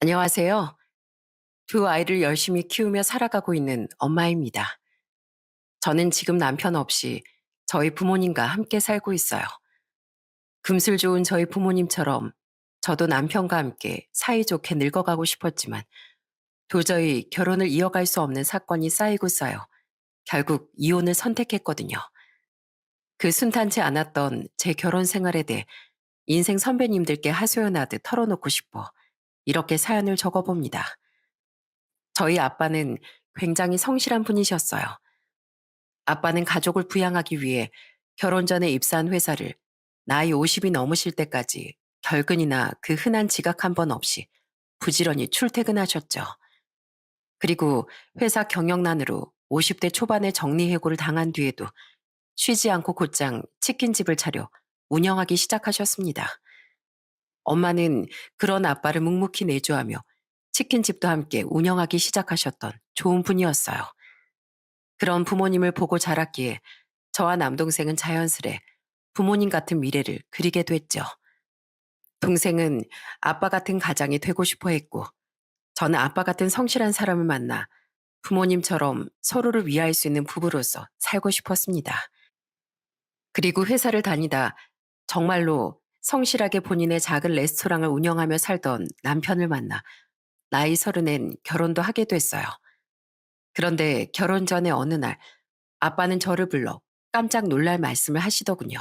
안녕하세요. 두 아이를 열심히 키우며 살아가고 있는 엄마입니다. 저는 지금 남편 없이 저희 부모님과 함께 살고 있어요. 금슬 좋은 저희 부모님처럼 저도 남편과 함께 사이좋게 늙어가고 싶었지만 도저히 결혼을 이어갈 수 없는 사건이 쌓이고 쌓여 결국 이혼을 선택했거든요. 그 순탄치 않았던 제 결혼 생활에 대해 인생 선배님들께 하소연하듯 털어놓고 싶어 이렇게 사연을 적어봅니다. 저희 아빠는 굉장히 성실한 분이셨어요. 아빠는 가족을 부양하기 위해 결혼 전에 입사한 회사를 나이 50이 넘으실 때까지 결근이나 그 흔한 지각 한 번 없이 부지런히 출퇴근하셨죠. 그리고 회사 경영난으로 50대 초반에 정리해고를 당한 뒤에도 쉬지 않고 곧장 치킨집을 차려 운영하기 시작하셨습니다. 엄마는 그런 아빠를 묵묵히 내조하며 치킨집도 함께 운영하기 시작하셨던 좋은 분이었어요. 그런 부모님을 보고 자랐기에 저와 남동생은 자연스레 부모님 같은 미래를 그리게 됐죠. 동생은 아빠 같은 가장이 되고 싶어 했고, 저는 아빠 같은 성실한 사람을 만나 부모님처럼 서로를 위할 수 있는 부부로서 살고 싶었습니다. 그리고 회사를 다니다 정말로 성실하게 본인의 작은 레스토랑을 운영하며 살던 남편을 만나 나이 서른엔 결혼도 하게 됐어요. 그런데 결혼 전에 어느 날 아빠는 저를 불러 깜짝 놀랄 말씀을 하시더군요.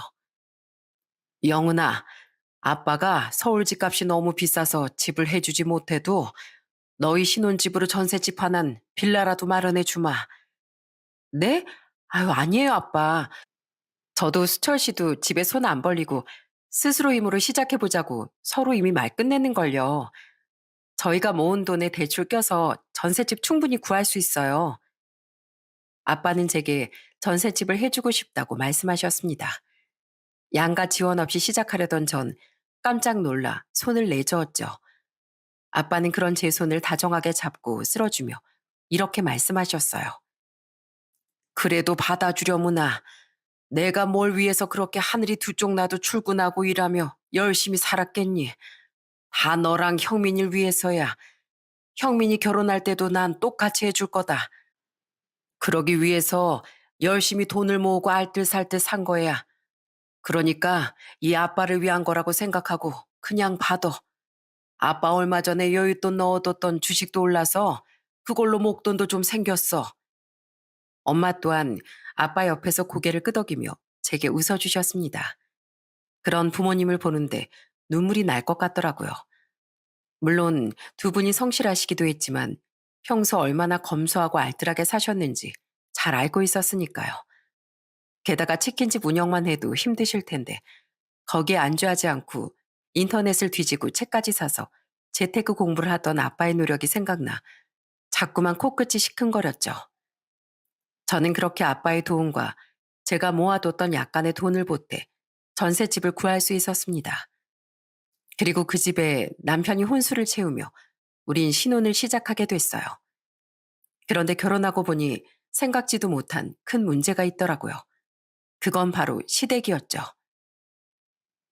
영은아, 아빠가 서울 집값이 너무 비싸서 집을 해주지 못해도 너희 신혼집으로 전셋집 하나는 빌라라도 마련해 주마. 네? 아유, 아니에요, 아빠. 저도 수철 씨도 집에 손 안 벌리고 스스로 힘으로 시작해보자고 서로 이미 말 끝내는 걸요. 저희가 모은 돈에 대출 껴서 전셋집 충분히 구할 수 있어요. 아빠는 제게 전셋집을 해주고 싶다고 말씀하셨습니다. 양가 지원 없이 시작하려던 전 깜짝 놀라 손을 내저었죠. 아빠는 그런 제 손을 다정하게 잡고 쓸어주며 이렇게 말씀하셨어요. 그래도 받아주려무나. 내가 뭘 위해서 그렇게 하늘이 두 쪽 나도 출근하고 일하며 열심히 살았겠니? 다 너랑 형민이를 위해서야. 형민이 결혼할 때도 난 똑같이 해줄 거다. 그러기 위해서 열심히 돈을 모으고 알뜰살뜰 산 거야. 그러니까 이 아빠를 위한 거라고 생각하고 그냥 받아. 아빠 얼마 전에 여윳돈 넣어뒀던 주식도 올라서 그걸로 목돈도 좀 생겼어. 엄마 또한 아빠 옆에서 고개를 끄덕이며 제게 웃어주셨습니다. 그런 부모님을 보는데 눈물이 날 것 같더라고요. 물론 두 분이 성실하시기도 했지만 평소 얼마나 검소하고 알뜰하게 사셨는지 잘 알고 있었으니까요. 게다가 치킨집 운영만 해도 힘드실 텐데 거기에 안주하지 않고 인터넷을 뒤지고 책까지 사서 재테크 공부를 하던 아빠의 노력이 생각나 자꾸만 코끝이 시큰거렸죠. 저는 그렇게 아빠의 도움과 제가 모아뒀던 약간의 돈을 보태 전셋집을 구할 수 있었습니다. 그리고 그 집에 남편이 혼수를 채우며 우린 신혼을 시작하게 됐어요. 그런데 결혼하고 보니 생각지도 못한 큰 문제가 있더라고요. 그건 바로 시댁이었죠.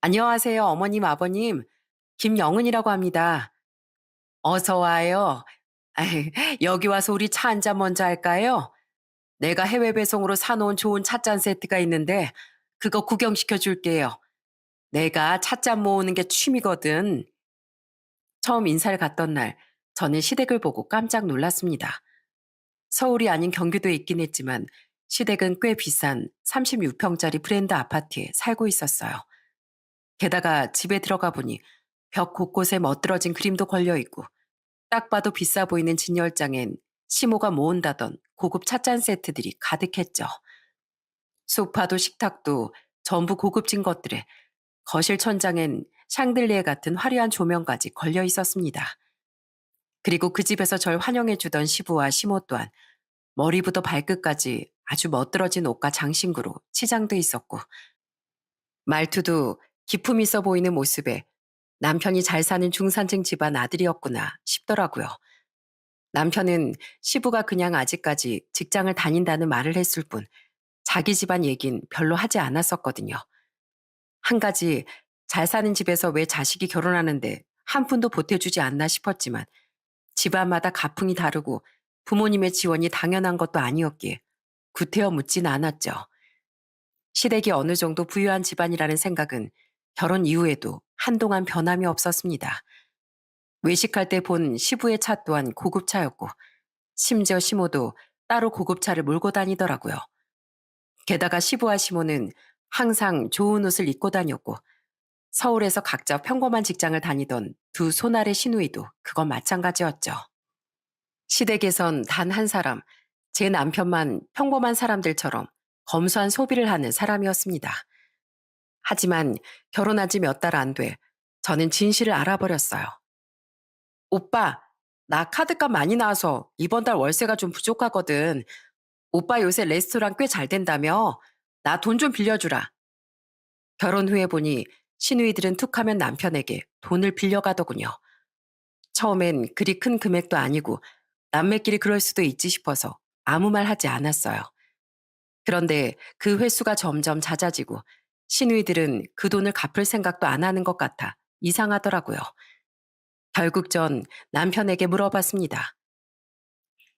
안녕하세요, 어머님, 아버님. 김영은이라고 합니다. 어서 와요. 아이, 여기 와서 우리 차 한잔 먼저 할까요? 내가 해외 배송으로 사놓은 좋은 찻잔 세트가 있는데 그거 구경시켜 줄게요. 내가 찻잔 모으는 게 취미거든. 처음 인사를 갔던 날 저는 시댁을 보고 깜짝 놀랐습니다. 서울이 아닌 경기도에 있긴 했지만 시댁은 꽤 비싼 36평짜리 브랜드 아파트에 살고 있었어요. 게다가 집에 들어가 보니 벽 곳곳에 멋들어진 그림도 걸려 있고 딱 봐도 비싸 보이는 진열장엔 시모가 모은다던 고급 찻잔 세트들이 가득했죠. 소파도 식탁도 전부 고급진 것들에 거실 천장엔 샹들리에 같은 화려한 조명까지 걸려 있었습니다. 그리고 그 집에서 절 환영해주던 시부와 시모 또한 머리부터 발끝까지 아주 멋들어진 옷과 장신구로 치장돼 있었고 말투도 기품 있어 보이는 모습에 남편이 잘 사는 중산층 집안 아들이었구나 싶더라고요. 남편은 시부가 그냥 아직까지 직장을 다닌다는 말을 했을 뿐 자기 집안 얘긴 별로 하지 않았었거든요. 한 가지 잘 사는 집에서 왜 자식이 결혼하는데 한 푼도 보태주지 않나 싶었지만 집안마다 가풍이 다르고 부모님의 지원이 당연한 것도 아니었기에 구태여 묻진 않았죠. 시댁이 어느 정도 부유한 집안이라는 생각은 결혼 이후에도 한동안 변함이 없었습니다. 외식할 때 본 시부의 차 또한 고급차였고 심지어 시모도 따로 고급차를 몰고 다니더라고요. 게다가 시부와 시모는 항상 좋은 옷을 입고 다녔고 서울에서 각자 평범한 직장을 다니던 두 손아래 시누이도 그건 마찬가지였죠. 시댁에선 단 한 사람, 제 남편만 평범한 사람들처럼 검소한 소비를 하는 사람이었습니다. 하지만 결혼한 지 몇 달 안 돼 저는 진실을 알아버렸어요. 오빠, 나 카드값 많이 나와서 이번 달 월세가 좀 부족하거든. 오빠 요새 레스토랑 꽤 잘 된다며? 나 돈 좀 빌려주라. 결혼 후에 보니 시누이들은 툭하면 남편에게 돈을 빌려가더군요. 처음엔 그리 큰 금액도 아니고 남매끼리 그럴 수도 있지 싶어서 아무 말 하지 않았어요. 그런데 그 횟수가 점점 잦아지고 시누이들은 그 돈을 갚을 생각도 안 하는 것 같아 이상하더라고요. 결국 전 남편에게 물어봤습니다.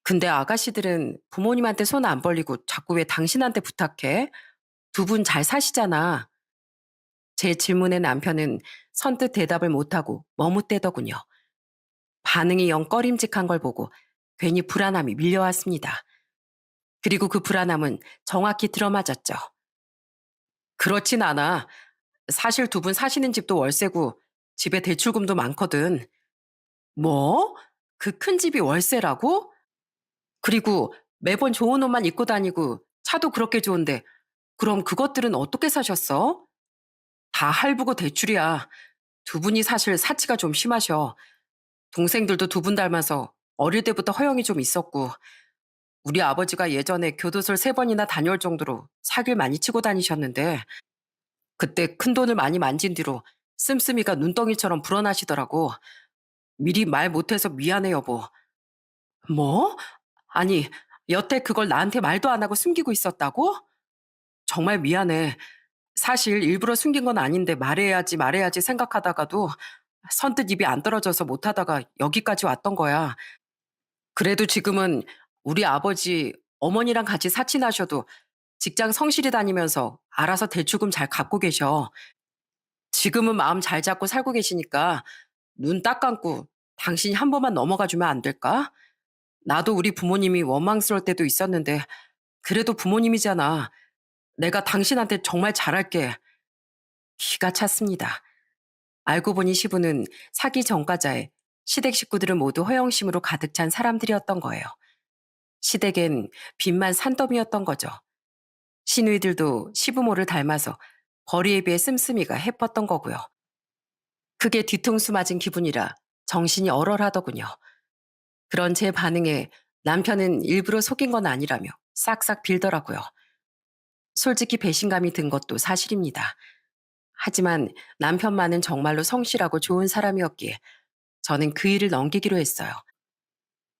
근데 아가씨들은 부모님한테 손 안 벌리고 자꾸 왜 당신한테 부탁해? 두 분 잘 사시잖아. 제 질문에 남편은 선뜻 대답을 못하고 머뭇대더군요. 반응이 영 꺼림직한 걸 보고 괜히 불안함이 밀려왔습니다. 그리고 그 불안함은 정확히 들어맞았죠. 그렇진 않아. 사실 두 분 사시는 집도 월세고 집에 대출금도 많거든. 뭐? 그 큰 집이 월세라고? 그리고 매번 좋은 옷만 입고 다니고 차도 그렇게 좋은데 그럼 그것들은 어떻게 사셨어? 다 할부고 대출이야. 두 분이 사실 사치가 좀 심하셔. 동생들도 두 분 닮아서 어릴 때부터 허영이 좀 있었고 우리 아버지가 예전에 교도소를 3번이나 다녀올 정도로 사기를 많이 치고 다니셨는데 그때 큰돈을 많이 만진 뒤로 씀씀이가 눈덩이처럼 불어나시더라고. 미리 말 못해서 미안해 여보. 뭐? 아니 여태 그걸 나한테 말도 안 하고 숨기고 있었다고? 정말 미안해. 사실 일부러 숨긴 건 아닌데 말해야지 생각하다가도 선뜻 입이 안 떨어져서 못하다가 여기까지 왔던 거야. 그래도 지금은 우리 아버지, 어머니랑 같이 사친하셔도 직장 성실히 다니면서 알아서 대출금 잘 갚고 계셔. 지금은 마음 잘 잡고 살고 계시니까 눈 딱 감고 당신이 한 번만 넘어가 주면 안 될까? 나도 우리 부모님이 원망스러울 때도 있었는데 그래도 부모님이잖아. 내가 당신한테 정말 잘할게. 기가 찼습니다. 알고 보니 시부는 사기 전과자에 시댁 식구들은 모두 허영심으로 가득 찬 사람들이었던 거예요. 시댁엔 빚만 산더미였던 거죠. 시누이들도 시부모를 닮아서 벌이에 비해 씀씀이가 해뻤던 거고요. 그게 뒤통수 맞은 기분이라 정신이 얼얼하더군요. 그런 제 반응에 남편은 일부러 속인 건 아니라며 싹싹 빌더라고요. 솔직히 배신감이 든 것도 사실입니다. 하지만 남편만은 정말로 성실하고 좋은 사람이었기에 저는 그 일을 넘기기로 했어요.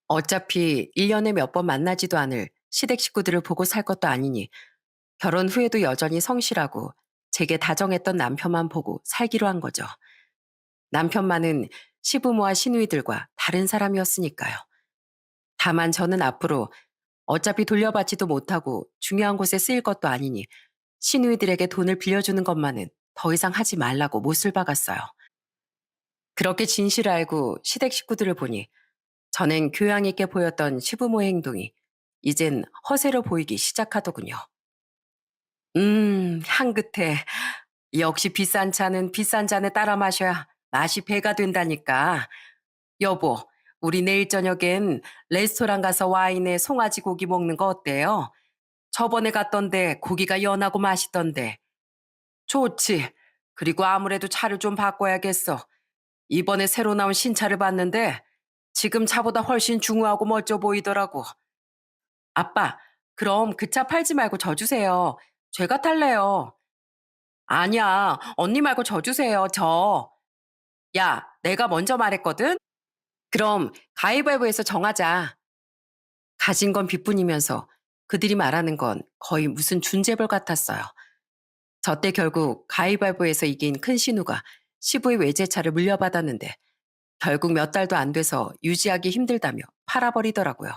어차피 1년에 몇 번 만나지도 않을 시댁 식구들을 보고 살 것도 아니니 결혼 후에도 여전히 성실하고 제게 다정했던 남편만 보고 살기로 한 거죠. 남편만은 시부모와 시누이들과 다른 사람이었으니까요. 다만 저는 앞으로 어차피 돌려받지도 못하고 중요한 곳에 쓰일 것도 아니니 시누이들에게 돈을 빌려주는 것만은 더 이상 하지 말라고 못을 박았어요. 그렇게 진실을 알고 시댁 식구들을 보니 전엔 교양 있게 보였던 시부모의 행동이 이젠 허세로 보이기 시작하더군요. 향긋해. 역시 비싼 차는 비싼 잔에 따라 마셔야 맛이 배가 된다니까. 여보, 우리 내일 저녁엔 레스토랑 가서 와인에 송아지 고기 먹는 거 어때요? 저번에 갔던데 고기가 연하고 맛있던데. 좋지. 그리고 아무래도 차를 좀 바꿔야겠어. 이번에 새로 나온 신차를 봤는데 지금 차보다 훨씬 중후하고 멋져 보이더라고. 아빠, 그럼 그 차 팔지 말고 저 주세요. 제가 탈래요. 아니야, 언니 말고 저 주세요, 저. 야, 내가 먼저 말했거든? 그럼 가위바위보해서 정하자. 가진 건 빚뿐이면서 그들이 말하는 건 거의 무슨 준재벌 같았어요. 저 때 결국 가위바위보에서 이긴 큰 신우가 시부의 외제차를 물려받았는데 결국 몇 달도 안 돼서 유지하기 힘들다며 팔아버리더라고요.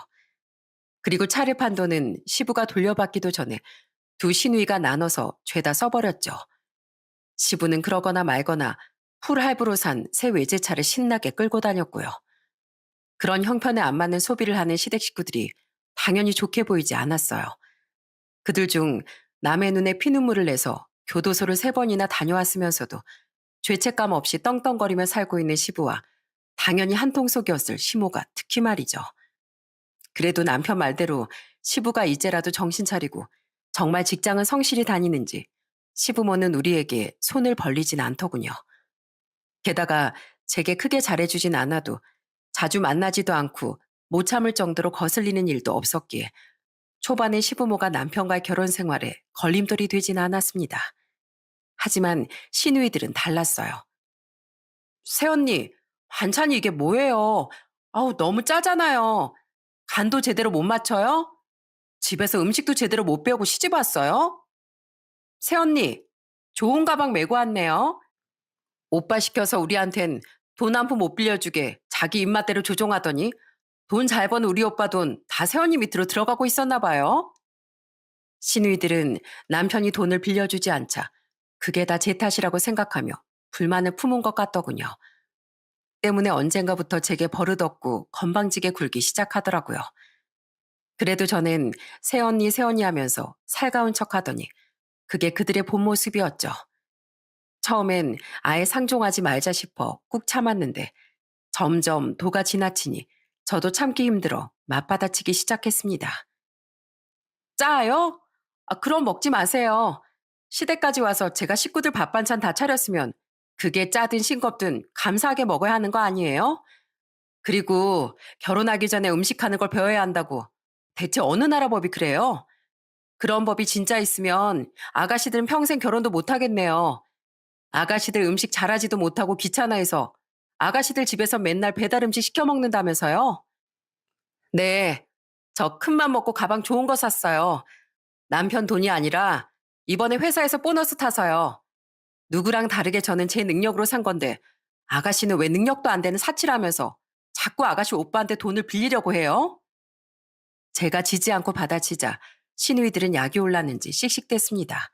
그리고 차를 판 돈은 시부가 돌려받기도 전에 두 시누이가 나눠서 죄다 써버렸죠. 시부는 그러거나 말거나 풀할부로 산 새 외제차를 신나게 끌고 다녔고요. 그런 형편에 안 맞는 소비를 하는 시댁 식구들이 당연히 좋게 보이지 않았어요. 그들 중 남의 눈에 피눈물을 내서 교도소를 3번이나 다녀왔으면서도 죄책감 없이 떵떵거리며 살고 있는 시부와 당연히 한통속이었을 시모가 특히 말이죠. 그래도 남편 말대로 시부가 이제라도 정신 차리고 정말 직장은 성실히 다니는지 시부모는 우리에게 손을 벌리진 않더군요. 게다가 제게 크게 잘해주진 않아도 자주 만나지도 않고 못 참을 정도로 거슬리는 일도 없었기에 초반에 시부모가 남편과의 결혼 생활에 걸림돌이 되진 않았습니다. 하지만 시누이들은 달랐어요. 새언니, 반찬이 이게 뭐예요? 아우, 너무 짜잖아요. 간도 제대로 못 맞춰요? 집에서 음식도 제대로 못 배우고 시집 왔어요? 새언니, 좋은 가방 메고 왔네요. 오빠 시켜서 우리한텐 돈 한 푼 못 빌려주게 자기 입맛대로 조종하더니 돈 잘 버는 우리 오빠 돈 다 새언니 밑으로 들어가고 있었나 봐요. 시누이들은 남편이 돈을 빌려주지 않자 그게 다 제 탓이라고 생각하며 불만을 품은 것 같더군요. 때문에 언젠가부터 제게 버릇없고 건방지게 굴기 시작하더라고요. 그래도 저는 새언니 새언니 하면서 살가운 척하더니 그게 그들의 본 모습이었죠. 처음엔 아예 상종하지 말자 싶어 꾹 참았는데 점점 도가 지나치니 저도 참기 힘들어 맞받아치기 시작했습니다. 짜요? 아, 그럼 먹지 마세요. 시댁까지 와서 제가 식구들 밥 반찬 다 차렸으면 그게 짜든 싱겁든 감사하게 먹어야 하는 거 아니에요? 그리고 결혼하기 전에 음식하는 걸 배워야 한다고. 대체 어느 나라 법이 그래요? 그런 법이 진짜 있으면 아가씨들은 평생 결혼도 못 하겠네요. 아가씨들 음식 잘하지도 못하고 귀찮아해서 아가씨들 집에서 맨날 배달 음식 시켜 먹는다면서요? 네. 저 큰맘 먹고 가방 좋은 거 샀어요. 남편 돈이 아니라 이번에 회사에서 보너스 타서요. 누구랑 다르게 저는 제 능력으로 산 건데 아가씨는 왜 능력도 안 되는 사치라면서 자꾸 아가씨 오빠한테 돈을 빌리려고 해요? 제가 지지 않고 받아치자 시누이들은 약이 올랐는지 씩씩댔습니다.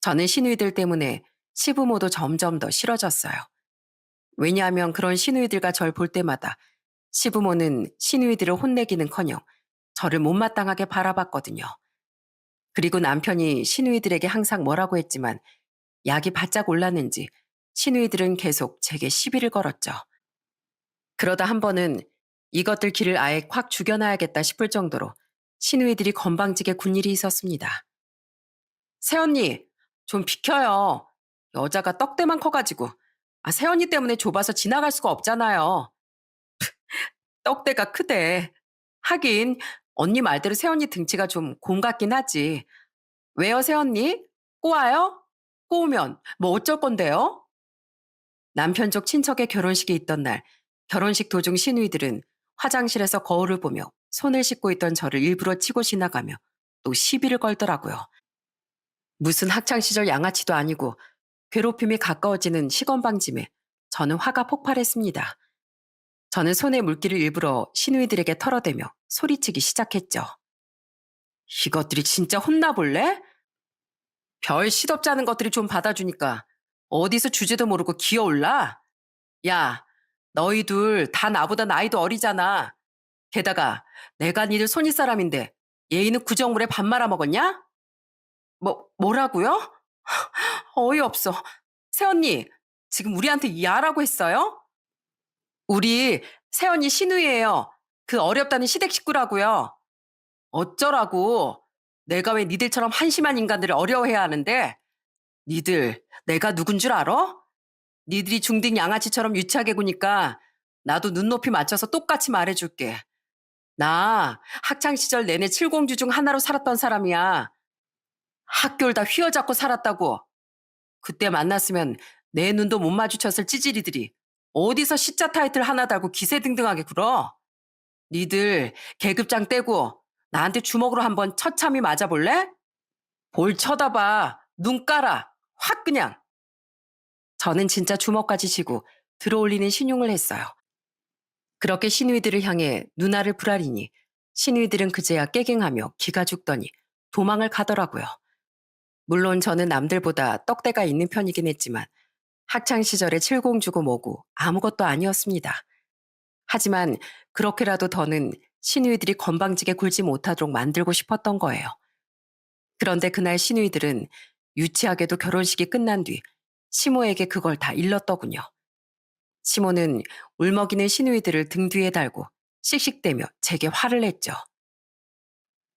저는 시누이들 때문에 시부모도 점점 더 싫어졌어요. 왜냐하면 그런 시누이들과 절 볼 때마다 시부모는 시누이들을 혼내기는커녕 저를 못마땅하게 바라봤거든요. 그리고 남편이 시누이들에게 항상 뭐라고 했지만 약이 바짝 올랐는지 시누이들은 계속 제게 시비를 걸었죠. 그러다 한 번은 이것들 길을 아예 확 죽여놔야겠다 싶을 정도로 시누이들이 건방지게 군 일이 있었습니다. 새언니, 좀 비켜요. 여자가 떡대만 커가지고. 아, 새언니 때문에 좁아서 지나갈 수가 없잖아요. 떡대가 크대. 하긴 언니 말대로 새언니 등치가 좀 곰 같긴 하지. 왜요, 새언니? 꼬아요? 꼬우면 뭐 어쩔 건데요? 남편 쪽 친척의 결혼식이 있던 날 결혼식 도중 시누이들은 화장실에서 거울을 보며 손을 씻고 있던 저를 일부러 치고 지나가며 또 시비를 걸더라고요. 무슨 학창시절 양아치도 아니고 괴롭힘이 가까워지는 시건방짐에 저는 화가 폭발했습니다. 저는 손에 물기를 일부러 시누이들에게 털어대며 소리치기 시작했죠. 이것들이 진짜 혼나볼래? 별 시덥지 않은 것들이 좀 받아주니까 어디서 주제도 모르고 기어올라? 야, 너희 둘 다 나보다 나이도 어리잖아. 게다가 내가 니들 손윗사람인데 예의는 구정물에 밥 말아먹었냐? 뭐라고요? 어이없어. 새언니, 지금 우리한테 야라고 했어요? 우리 새언니 신우이예요. 그 어렵다는 시댁 식구라고요. 어쩌라고. 내가 왜 니들처럼 한심한 인간들을 어려워해야 하는데? 니들 내가 누군 줄 알아? 니들이 중딩 양아치처럼 유치하게 구니까 나도 눈높이 맞춰서 똑같이 말해줄게. 나 학창시절 내내 칠공주 중 하나로 살았던 사람이야. 학교를 다 휘어잡고 살았다고. 그때 만났으면 내 눈도 못 마주쳤을 찌질이들이 어디서 시자 타이틀 하나 달고 기세등등하게 굴어? 니들 계급장 떼고 나한테 주먹으로 한번 처참히 맞아볼래? 볼 쳐다봐. 눈 깔아. 확 그냥. 저는 진짜 주먹까지 쥐고 들어올리는 신용을 했어요. 그렇게 시누이들을 향해 누나를 부라리니 시누이들은 그제야 깨갱하며 기가 죽더니 도망을 가더라고요. 물론 저는 남들보다 떡대가 있는 편이긴 했지만 학창 시절에 칠공주고 뭐고 아무것도 아니었습니다. 하지만 그렇게라도 더는 시누이들이 건방지게 굴지 못하도록 만들고 싶었던 거예요. 그런데 그날 시누이들은 유치하게도 결혼식이 끝난 뒤 시모에게 그걸 다 일렀더군요. 시모는 울먹이는 시누이들을 등 뒤에 달고 씩씩대며 제게 화를 냈죠.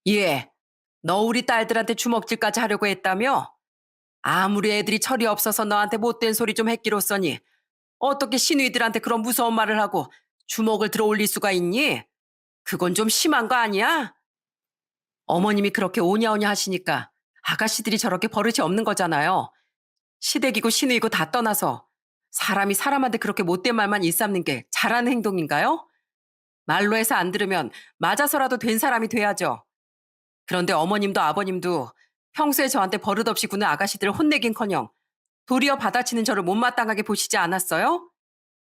예, 너 우리 딸들한테 주먹질까지 하려고 했다며? 아무리 애들이 철이 없어서 너한테 못된 소리 좀 했기로써니 어떻게 시누이들한테 그런 무서운 말을 하고 주먹을 들어 올릴 수가 있니? 그건 좀 심한 거 아니야? 어머님이 그렇게 오냐오냐 하시니까 아가씨들이 저렇게 버릇이 없는 거잖아요. 시댁이고 시누이고 다 떠나서 사람이 사람한테 그렇게 못된 말만 일삼는 게 잘하는 행동인가요? 말로 해서 안 들으면 맞아서라도 된 사람이 돼야죠. 그런데 어머님도 아버님도 평소에 저한테 버릇없이 구는 아가씨들을 혼내긴커녕 도리어 받아치는 저를 못마땅하게 보시지 않았어요?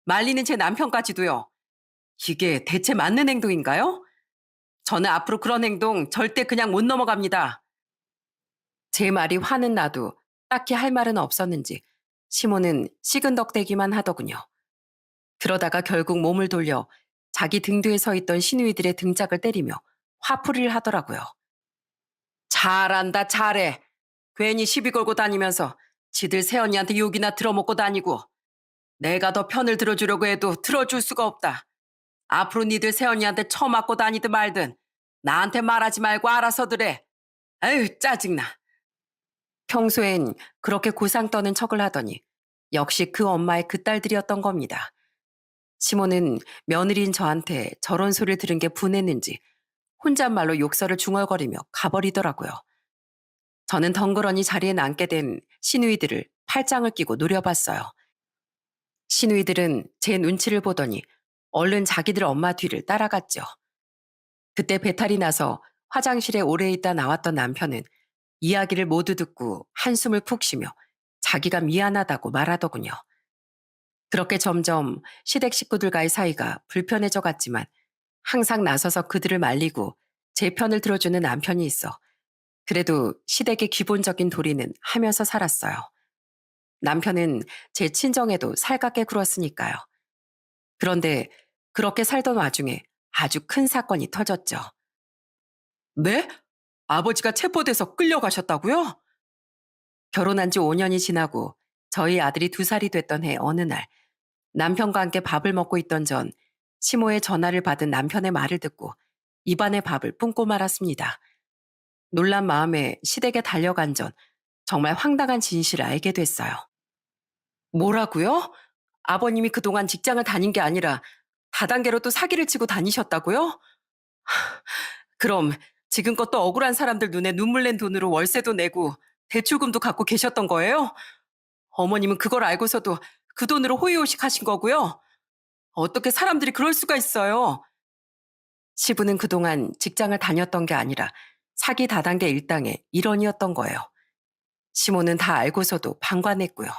말리는 제 남편까지도요. 이게 대체 맞는 행동인가요? 저는 앞으로 그런 행동 절대 그냥 못 넘어갑니다. 제 말이 화는 나도 딱히 할 말은 없었는지 시모는 시근덕대기만 하더군요. 그러다가 결국 몸을 돌려 자기 등 뒤에 서 있던 시누이들의 등짝을 때리며 화풀이를 하더라고요. 잘한다 잘해. 괜히 시비 걸고 다니면서 지들 새언니한테 욕이나 들어먹고 다니고 내가 더 편을 들어주려고 해도 들어줄 수가 없다. 앞으로 니들 새언니한테 처맞고 다니든 말든 나한테 말하지 말고 알아서들 해. 아유 짜증나. 평소엔 그렇게 고상 떠는 척을 하더니 역시 그 엄마의 그 딸들이었던 겁니다. 시모는 며느리인 저한테 저런 소리를 들은 게 분했는지 혼잣말로 욕설을 중얼거리며 가버리더라고요. 저는 덩그러니 자리에 앉게 된 시누이들을 팔짱을 끼고 노려봤어요. 시누이들은 제 눈치를 보더니 얼른 자기들 엄마 뒤를 따라갔죠. 그때 배탈이 나서 화장실에 오래 있다 나왔던 남편은 이야기를 모두 듣고 한숨을 푹 쉬며 자기가 미안하다고 말하더군요. 그렇게 점점 시댁 식구들과의 사이가 불편해져 갔지만 항상 나서서 그들을 말리고 제 편을 들어주는 남편이 있어 그래도 시댁의 기본적인 도리는 하면서 살았어요. 남편은 제 친정에도 살갑게 굴었으니까요. 그런데 그렇게 살던 와중에 아주 큰 사건이 터졌죠. 네? 아버지가 체포돼서 끌려가셨다고요? 결혼한 지 5년이 지나고 저희 아들이 2살이 됐던 해 어느 날 남편과 함께 밥을 먹고 있던 전 시모의 전화를 받은 남편의 말을 듣고 입안에 밥을 뿜고 말았습니다. 놀란 마음에 시댁에 달려간 전 정말 황당한 진실을 알게 됐어요. 뭐라고요? 아버님이 그동안 직장을 다닌 게 아니라 다단계로 또 사기를 치고 다니셨다고요? 그럼 지금껏 또 억울한 사람들 눈에 눈물 낸 돈으로 월세도 내고 대출금도 갖고 계셨던 거예요? 어머님은 그걸 알고서도 그 돈으로 호의호식 하신 거고요? 어떻게 사람들이 그럴 수가 있어요? 시부는 그동안 직장을 다녔던 게 아니라 사기 다단계 일당의 일원이었던 거예요. 시모는 다 알고서도 방관했고요.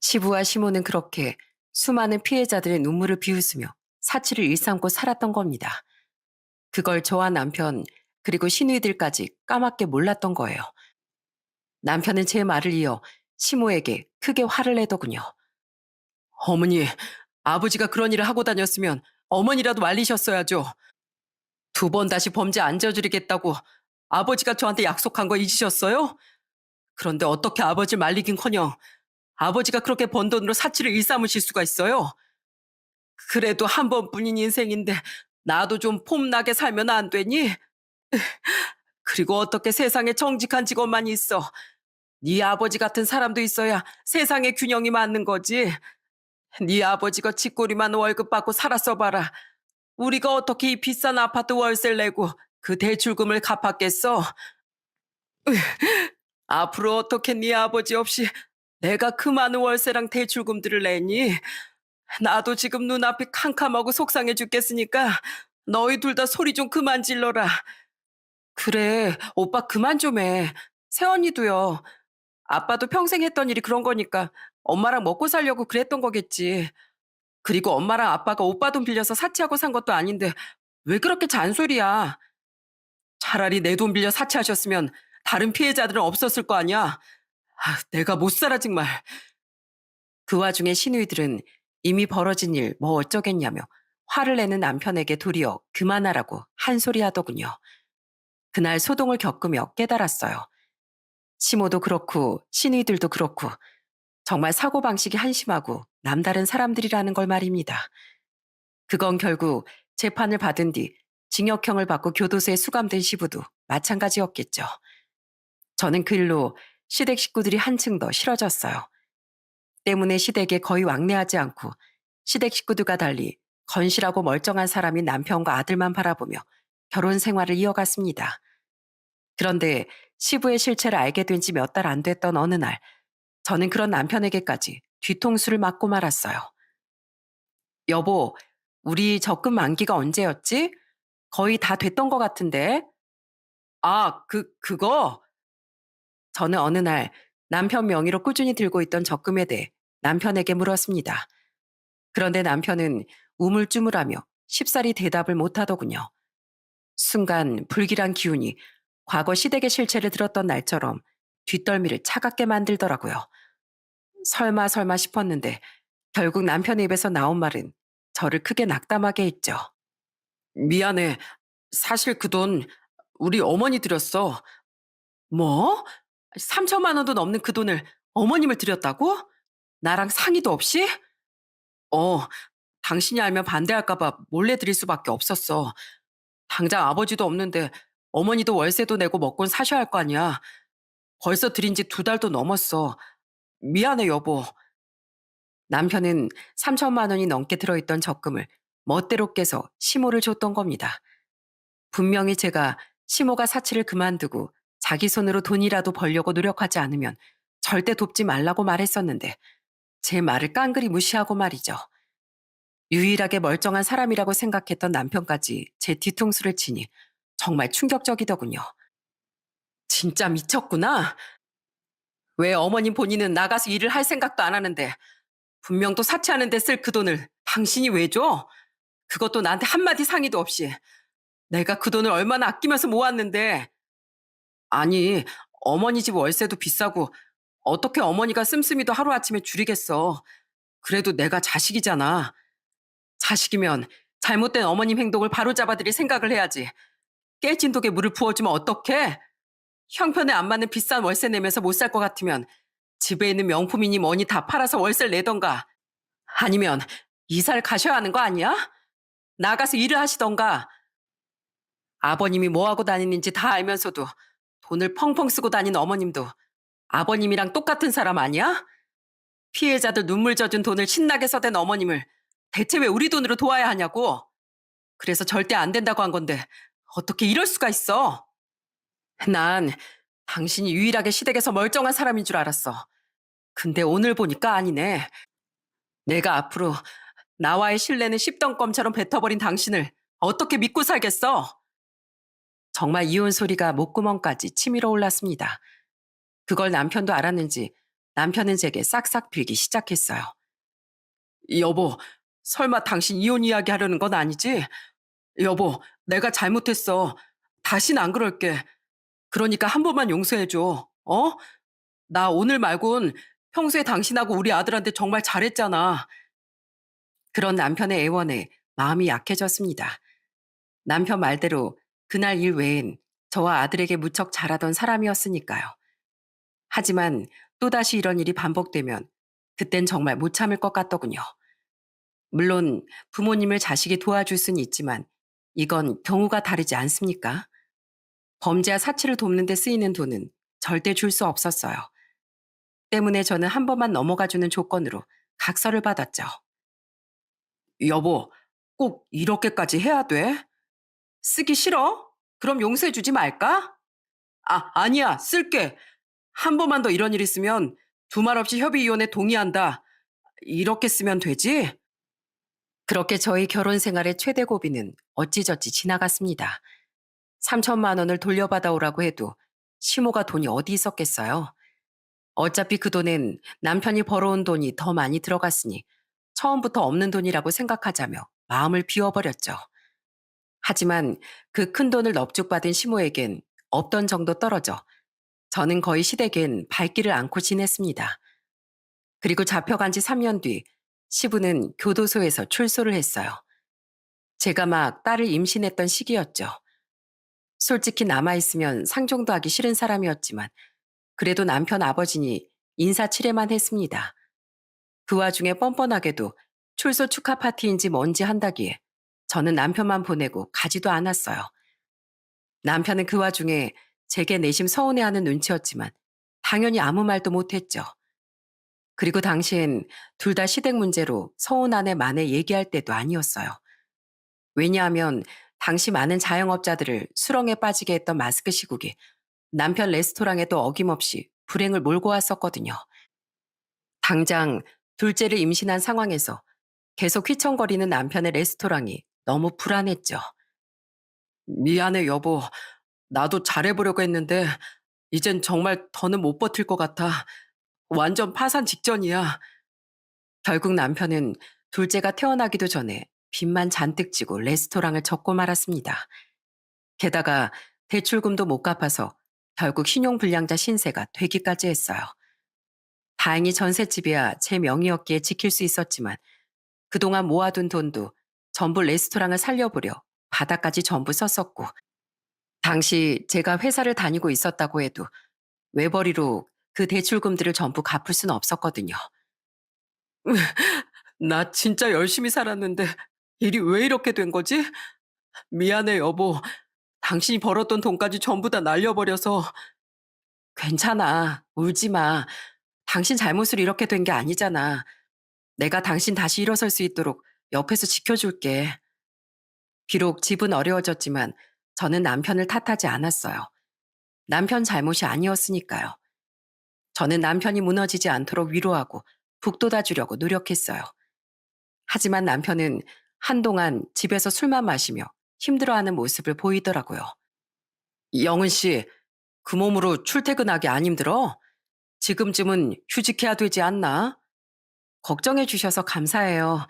시부와 시모는 그렇게 수많은 피해자들의 눈물을 비웃으며 사치를 일삼고 살았던 겁니다. 그걸 저와 남편 그리고 시누이들까지 까맣게 몰랐던 거예요. 남편은 제 말을 이어 시모에게 크게 화를 내더군요. 어머니, 아버지가 그런 일을 하고 다녔으면 어머니라도 말리셨어야죠. 2번 다시 범죄 안 저지르겠다고 아버지가 저한테 약속한 거 잊으셨어요? 그런데 어떻게 아버지를 말리긴커녕 아버지가 그렇게 번 돈으로 사치를 일삼으실 수가 있어요? 그래도 한 번뿐인 인생인데 나도 좀 폼나게 살면 안 되니? 그리고 어떻게 세상에 정직한 직업만 있어? 네 아버지 같은 사람도 있어야 세상의 균형이 맞는 거지. 네 아버지가 쥐꼬리만 월급 받고 살았어 봐라. 우리가 어떻게 이 비싼 아파트 월세를 내고 그 대출금을 갚았겠어? 앞으로 어떻게 네 아버지 없이 내가 그 많은 월세랑 대출금들을 내니? 나도 지금 눈앞이 캄캄하고 속상해 죽겠으니까 너희 둘 다 소리 좀 그만 질러라. 그래, 오빠 그만 좀 해. 새언니도요. 아빠도 평생 했던 일이 그런 거니까 엄마랑 먹고 살려고 그랬던 거겠지. 그리고 엄마랑 아빠가 오빠 돈 빌려서 사치하고 산 것도 아닌데 왜 그렇게 잔소리야? 차라리 내 돈 빌려 사치하셨으면 다른 피해자들은 없었을 거 아니야? 내가 못 살아 정말. 그 와중에 시누이들은 이미 벌어진 일 뭐 어쩌겠냐며 화를 내는 남편에게 도리어 그만하라고 한 소리 하더군요. 그날 소동을 겪으며 깨달았어요. 시모도 그렇고 시누이들도 그렇고 정말 사고방식이 한심하고 남다른 사람들이라는 걸 말입니다. 그건 결국 재판을 받은 뒤 징역형을 받고 교도소에 수감된 시부도 마찬가지였겠죠. 저는 그 일로 시댁 식구들이 한층 더 싫어졌어요. 때문에 시댁에 거의 왕래하지 않고 시댁 식구들과 달리 건실하고 멀쩡한 사람인 남편과 아들만 바라보며 결혼 생활을 이어갔습니다. 그런데 시부의 실체를 알게 된 지 몇 달 안 됐던 어느 날, 저는 그런 남편에게까지 뒤통수를 맞고 말았어요. 여보, 우리 적금 만기가 언제였지? 거의 다 됐던 것 같은데. 그거? 저는 어느 날 남편 명의로 꾸준히 들고 있던 적금에 대해 남편에게 물었습니다. 그런데 남편은 우물쭈물하며 쉽사리 대답을 못하더군요. 순간 불길한 기운이 과거 시댁의 실체를 들었던 날처럼 뒷덜미를 차갑게 만들더라고요. 설마 설마 싶었는데 결국 남편의 입에서 나온 말은 저를 크게 낙담하게 했죠. 미안해. 사실 그 돈 우리 어머니 드렸어. 뭐? 3천만 원도 넘는 그 돈을 어머님을 드렸다고? 나랑 상의도 없이? 어, 당신이 알면 반대할까봐 몰래 드릴 수밖에 없었어. 당장 아버지도 없는데 어머니도 월세도 내고 먹곤 사셔야 할 거 아니야. 벌써 드린 지 2달도 넘었어. 미안해, 여보. 남편은 3천만 원이 넘게 들어있던 적금을 멋대로 깨서 시모를 줬던 겁니다. 분명히 제가 시모가 사치를 그만두고 자기 손으로 돈이라도 벌려고 노력하지 않으면 절대 돕지 말라고 말했었는데 제 말을 깡그리 무시하고 말이죠. 유일하게 멀쩡한 사람이라고 생각했던 남편까지 제 뒤통수를 치니 정말 충격적이더군요. 진짜 미쳤구나. 왜 어머님 본인은 나가서 일을 할 생각도 안 하는데 분명 또 사치하는 데 쓸 그 돈을 당신이 왜 줘? 그것도 나한테 한마디 상의도 없이. 내가 그 돈을 얼마나 아끼면서 모았는데. 아니, 어머니 집 월세도 비싸고 어떻게 어머니가 씀씀이도 하루아침에 줄이겠어. 그래도 내가 자식이잖아. 자식이면 잘못된 어머님 행동을 바로잡아드릴 생각을 해야지. 깨진 독에 물을 부어주면 어떡해? 형편에 안 맞는 비싼 월세 내면서 못 살 것 같으면 집에 있는 명품이니 뭐니 다 팔아서 월세를 내던가. 아니면 이사를 가셔야 하는 거 아니야? 나가서 일을 하시던가. 아버님이 뭐하고 다니는지 다 알면서도 돈을 펑펑 쓰고 다니는 어머님도 아버님이랑 똑같은 사람 아니야? 피해자들 눈물 젖은 돈을 신나게 써댄 어머님을 대체 왜 우리 돈으로 도와야 하냐고. 그래서 절대 안 된다고 한 건데 어떻게 이럴 수가 있어? 난 당신이 유일하게 시댁에서 멀쩡한 사람인 줄 알았어. 근데 오늘 보니까 아니네. 내가 앞으로 나와의 신뢰는 십덩검처럼 뱉어버린 당신을 어떻게 믿고 살겠어? 정말 이혼 소리가 목구멍까지 치밀어 올랐습니다. 그걸 남편도 알았는지 남편은 제게 싹싹 빌기 시작했어요. 여보, 설마 당신 이혼 이야기 하려는 건 아니지? 여보, 내가 잘못했어. 다신 안 그럴게. 그러니까 한 번만 용서해줘. 어? 나 오늘 말곤 평소에 당신하고 우리 아들한테 정말 잘했잖아. 그런 남편의 애원에 마음이 약해졌습니다. 남편 말대로 그날 일 외엔 저와 아들에게 무척 잘하던 사람이었으니까요. 하지만 또다시 이런 일이 반복되면 그땐 정말 못 참을 것 같더군요. 물론 부모님을 자식이 도와줄 수는 있지만 이건 경우가 다르지 않습니까? 범죄와 사치를 돕는 데 쓰이는 돈은 절대 줄 수 없었어요. 때문에 저는 한 번만 넘어가주는 조건으로 각서를 받았죠. 여보, 꼭 이렇게까지 해야 돼? 쓰기 싫어? 그럼 용서해주지 말까? 아니야, 쓸게. 한 번만 더 이런 일 있으면 두말 없이 협의 이혼에 동의한다. 이렇게 쓰면 되지? 그렇게 저희 결혼 생활의 최대 고비는 어찌저찌 지나갔습니다. 3천만 원을 돌려받아 오라고 해도 시모가 돈이 어디 있었겠어요? 어차피 그 돈엔 남편이 벌어온 돈이 더 많이 들어갔으니 처음부터 없는 돈이라고 생각하자며 마음을 비워버렸죠. 하지만 그 큰 돈을 넙죽받은 시모에겐 없던 정도 떨어져 저는 거의 시댁엔 발길을 않고 지냈습니다. 그리고 잡혀간 지 3년 뒤 시부는 교도소에서 출소를 했어요. 제가 막 딸을 임신했던 시기였죠. 솔직히 남아있으면 상종도 하기 싫은 사람이었지만 그래도 남편 아버지니 인사치레만 했습니다. 그 와중에 뻔뻔하게도 출소 축하 파티인지 뭔지 한다기에 저는 남편만 보내고 가지도 않았어요. 남편은 그 와중에 제게 내심 서운해하는 눈치였지만 당연히 아무 말도 못했죠. 그리고 당시엔 둘 다 시댁 문제로 서운 아내 만에 얘기할 때도 아니었어요. 왜냐하면 당시 많은 자영업자들을 수렁에 빠지게 했던 마스크 시국에 남편 레스토랑에도 어김없이 불행을 몰고 왔었거든요. 당장 둘째를 임신한 상황에서 계속 휘청거리는 남편의 레스토랑이 너무 불안했죠. 미안해, 여보. 나도 잘해보려고 했는데, 이젠 정말 더는 못 버틸 것 같아. 완전 파산 직전이야. 결국 남편은 둘째가 태어나기도 전에 빚만 잔뜩 지고 레스토랑을 접고 말았습니다. 게다가 대출금도 못 갚아서 결국 신용불량자 신세가 되기까지 했어요. 다행히 전셋집이야 제 명의였기에 지킬 수 있었지만 그동안 모아둔 돈도 전부 레스토랑을 살려보려 바닥까지 전부 썼었고 당시 제가 회사를 다니고 있었다고 해도 외벌이로 그 대출금들을 전부 갚을 수는 없었거든요. 나 진짜 열심히 살았는데 일이 왜 이렇게 된 거지? 미안해, 여보. 당신이 벌었던 돈까지 전부 다 날려버려서. 괜찮아. 울지 마. 당신 잘못으로 이렇게 된 게 아니잖아. 내가 당신 다시 일어설 수 있도록 옆에서 지켜줄게. 비록 집은 어려워졌지만 저는 남편을 탓하지 않았어요. 남편 잘못이 아니었으니까요. 저는 남편이 무너지지 않도록 위로하고 북돋아 주려고 노력했어요. 하지만 남편은 한동안 집에서 술만 마시며 힘들어하는 모습을 보이더라고요. 영은 씨, 그 몸으로 출퇴근하기 안 힘들어? 지금쯤은 휴직해야 되지 않나? 걱정해 주셔서 감사해요.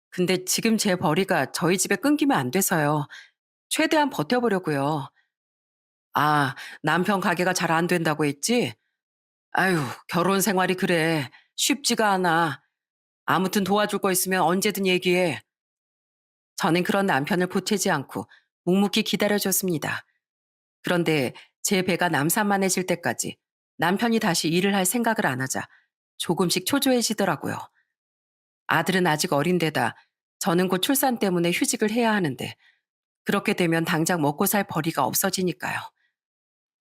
근데 지금 제 벌이가 저희 집에 끊기면 안 돼서요. 최대한 버텨보려고요. 아, 남편 가게가 잘 안 된다고 했지? 아유, 결혼 생활이 그래. 쉽지가 않아. 아무튼 도와줄 거 있으면 언제든 얘기해. 저는 그런 남편을 보채지 않고 묵묵히 기다려줬습니다. 그런데 제 배가 남산만해질 때까지 남편이 다시 일을 할 생각을 안 하자 조금씩 초조해지더라고요. 아들은 아직 어린데다 저는 곧 출산 때문에 휴직을 해야 하는데 그렇게 되면 당장 먹고 살 벌이가 없어지니까요.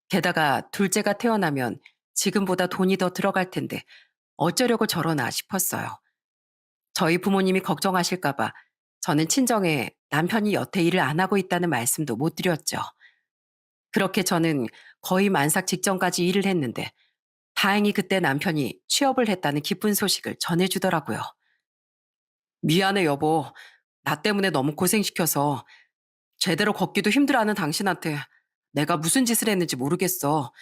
게다가 둘째가 태어나면 지금보다 돈이 더 들어갈 텐데 어쩌려고 저러나 싶었어요. 저희 부모님이 걱정하실까봐 저는 친정에 남편이 여태 일을 안 하고 있다는 말씀도 못 드렸죠. 그렇게 저는 거의 만삭 직전까지 일을 했는데 다행히 그때 남편이 취업을 했다는 기쁜 소식을 전해주더라고요. 미안해, 여보. 나 때문에 너무 고생시켜서 제대로 걷기도 힘들어하는 당신한테 내가 무슨 짓을 했는지 모르겠어.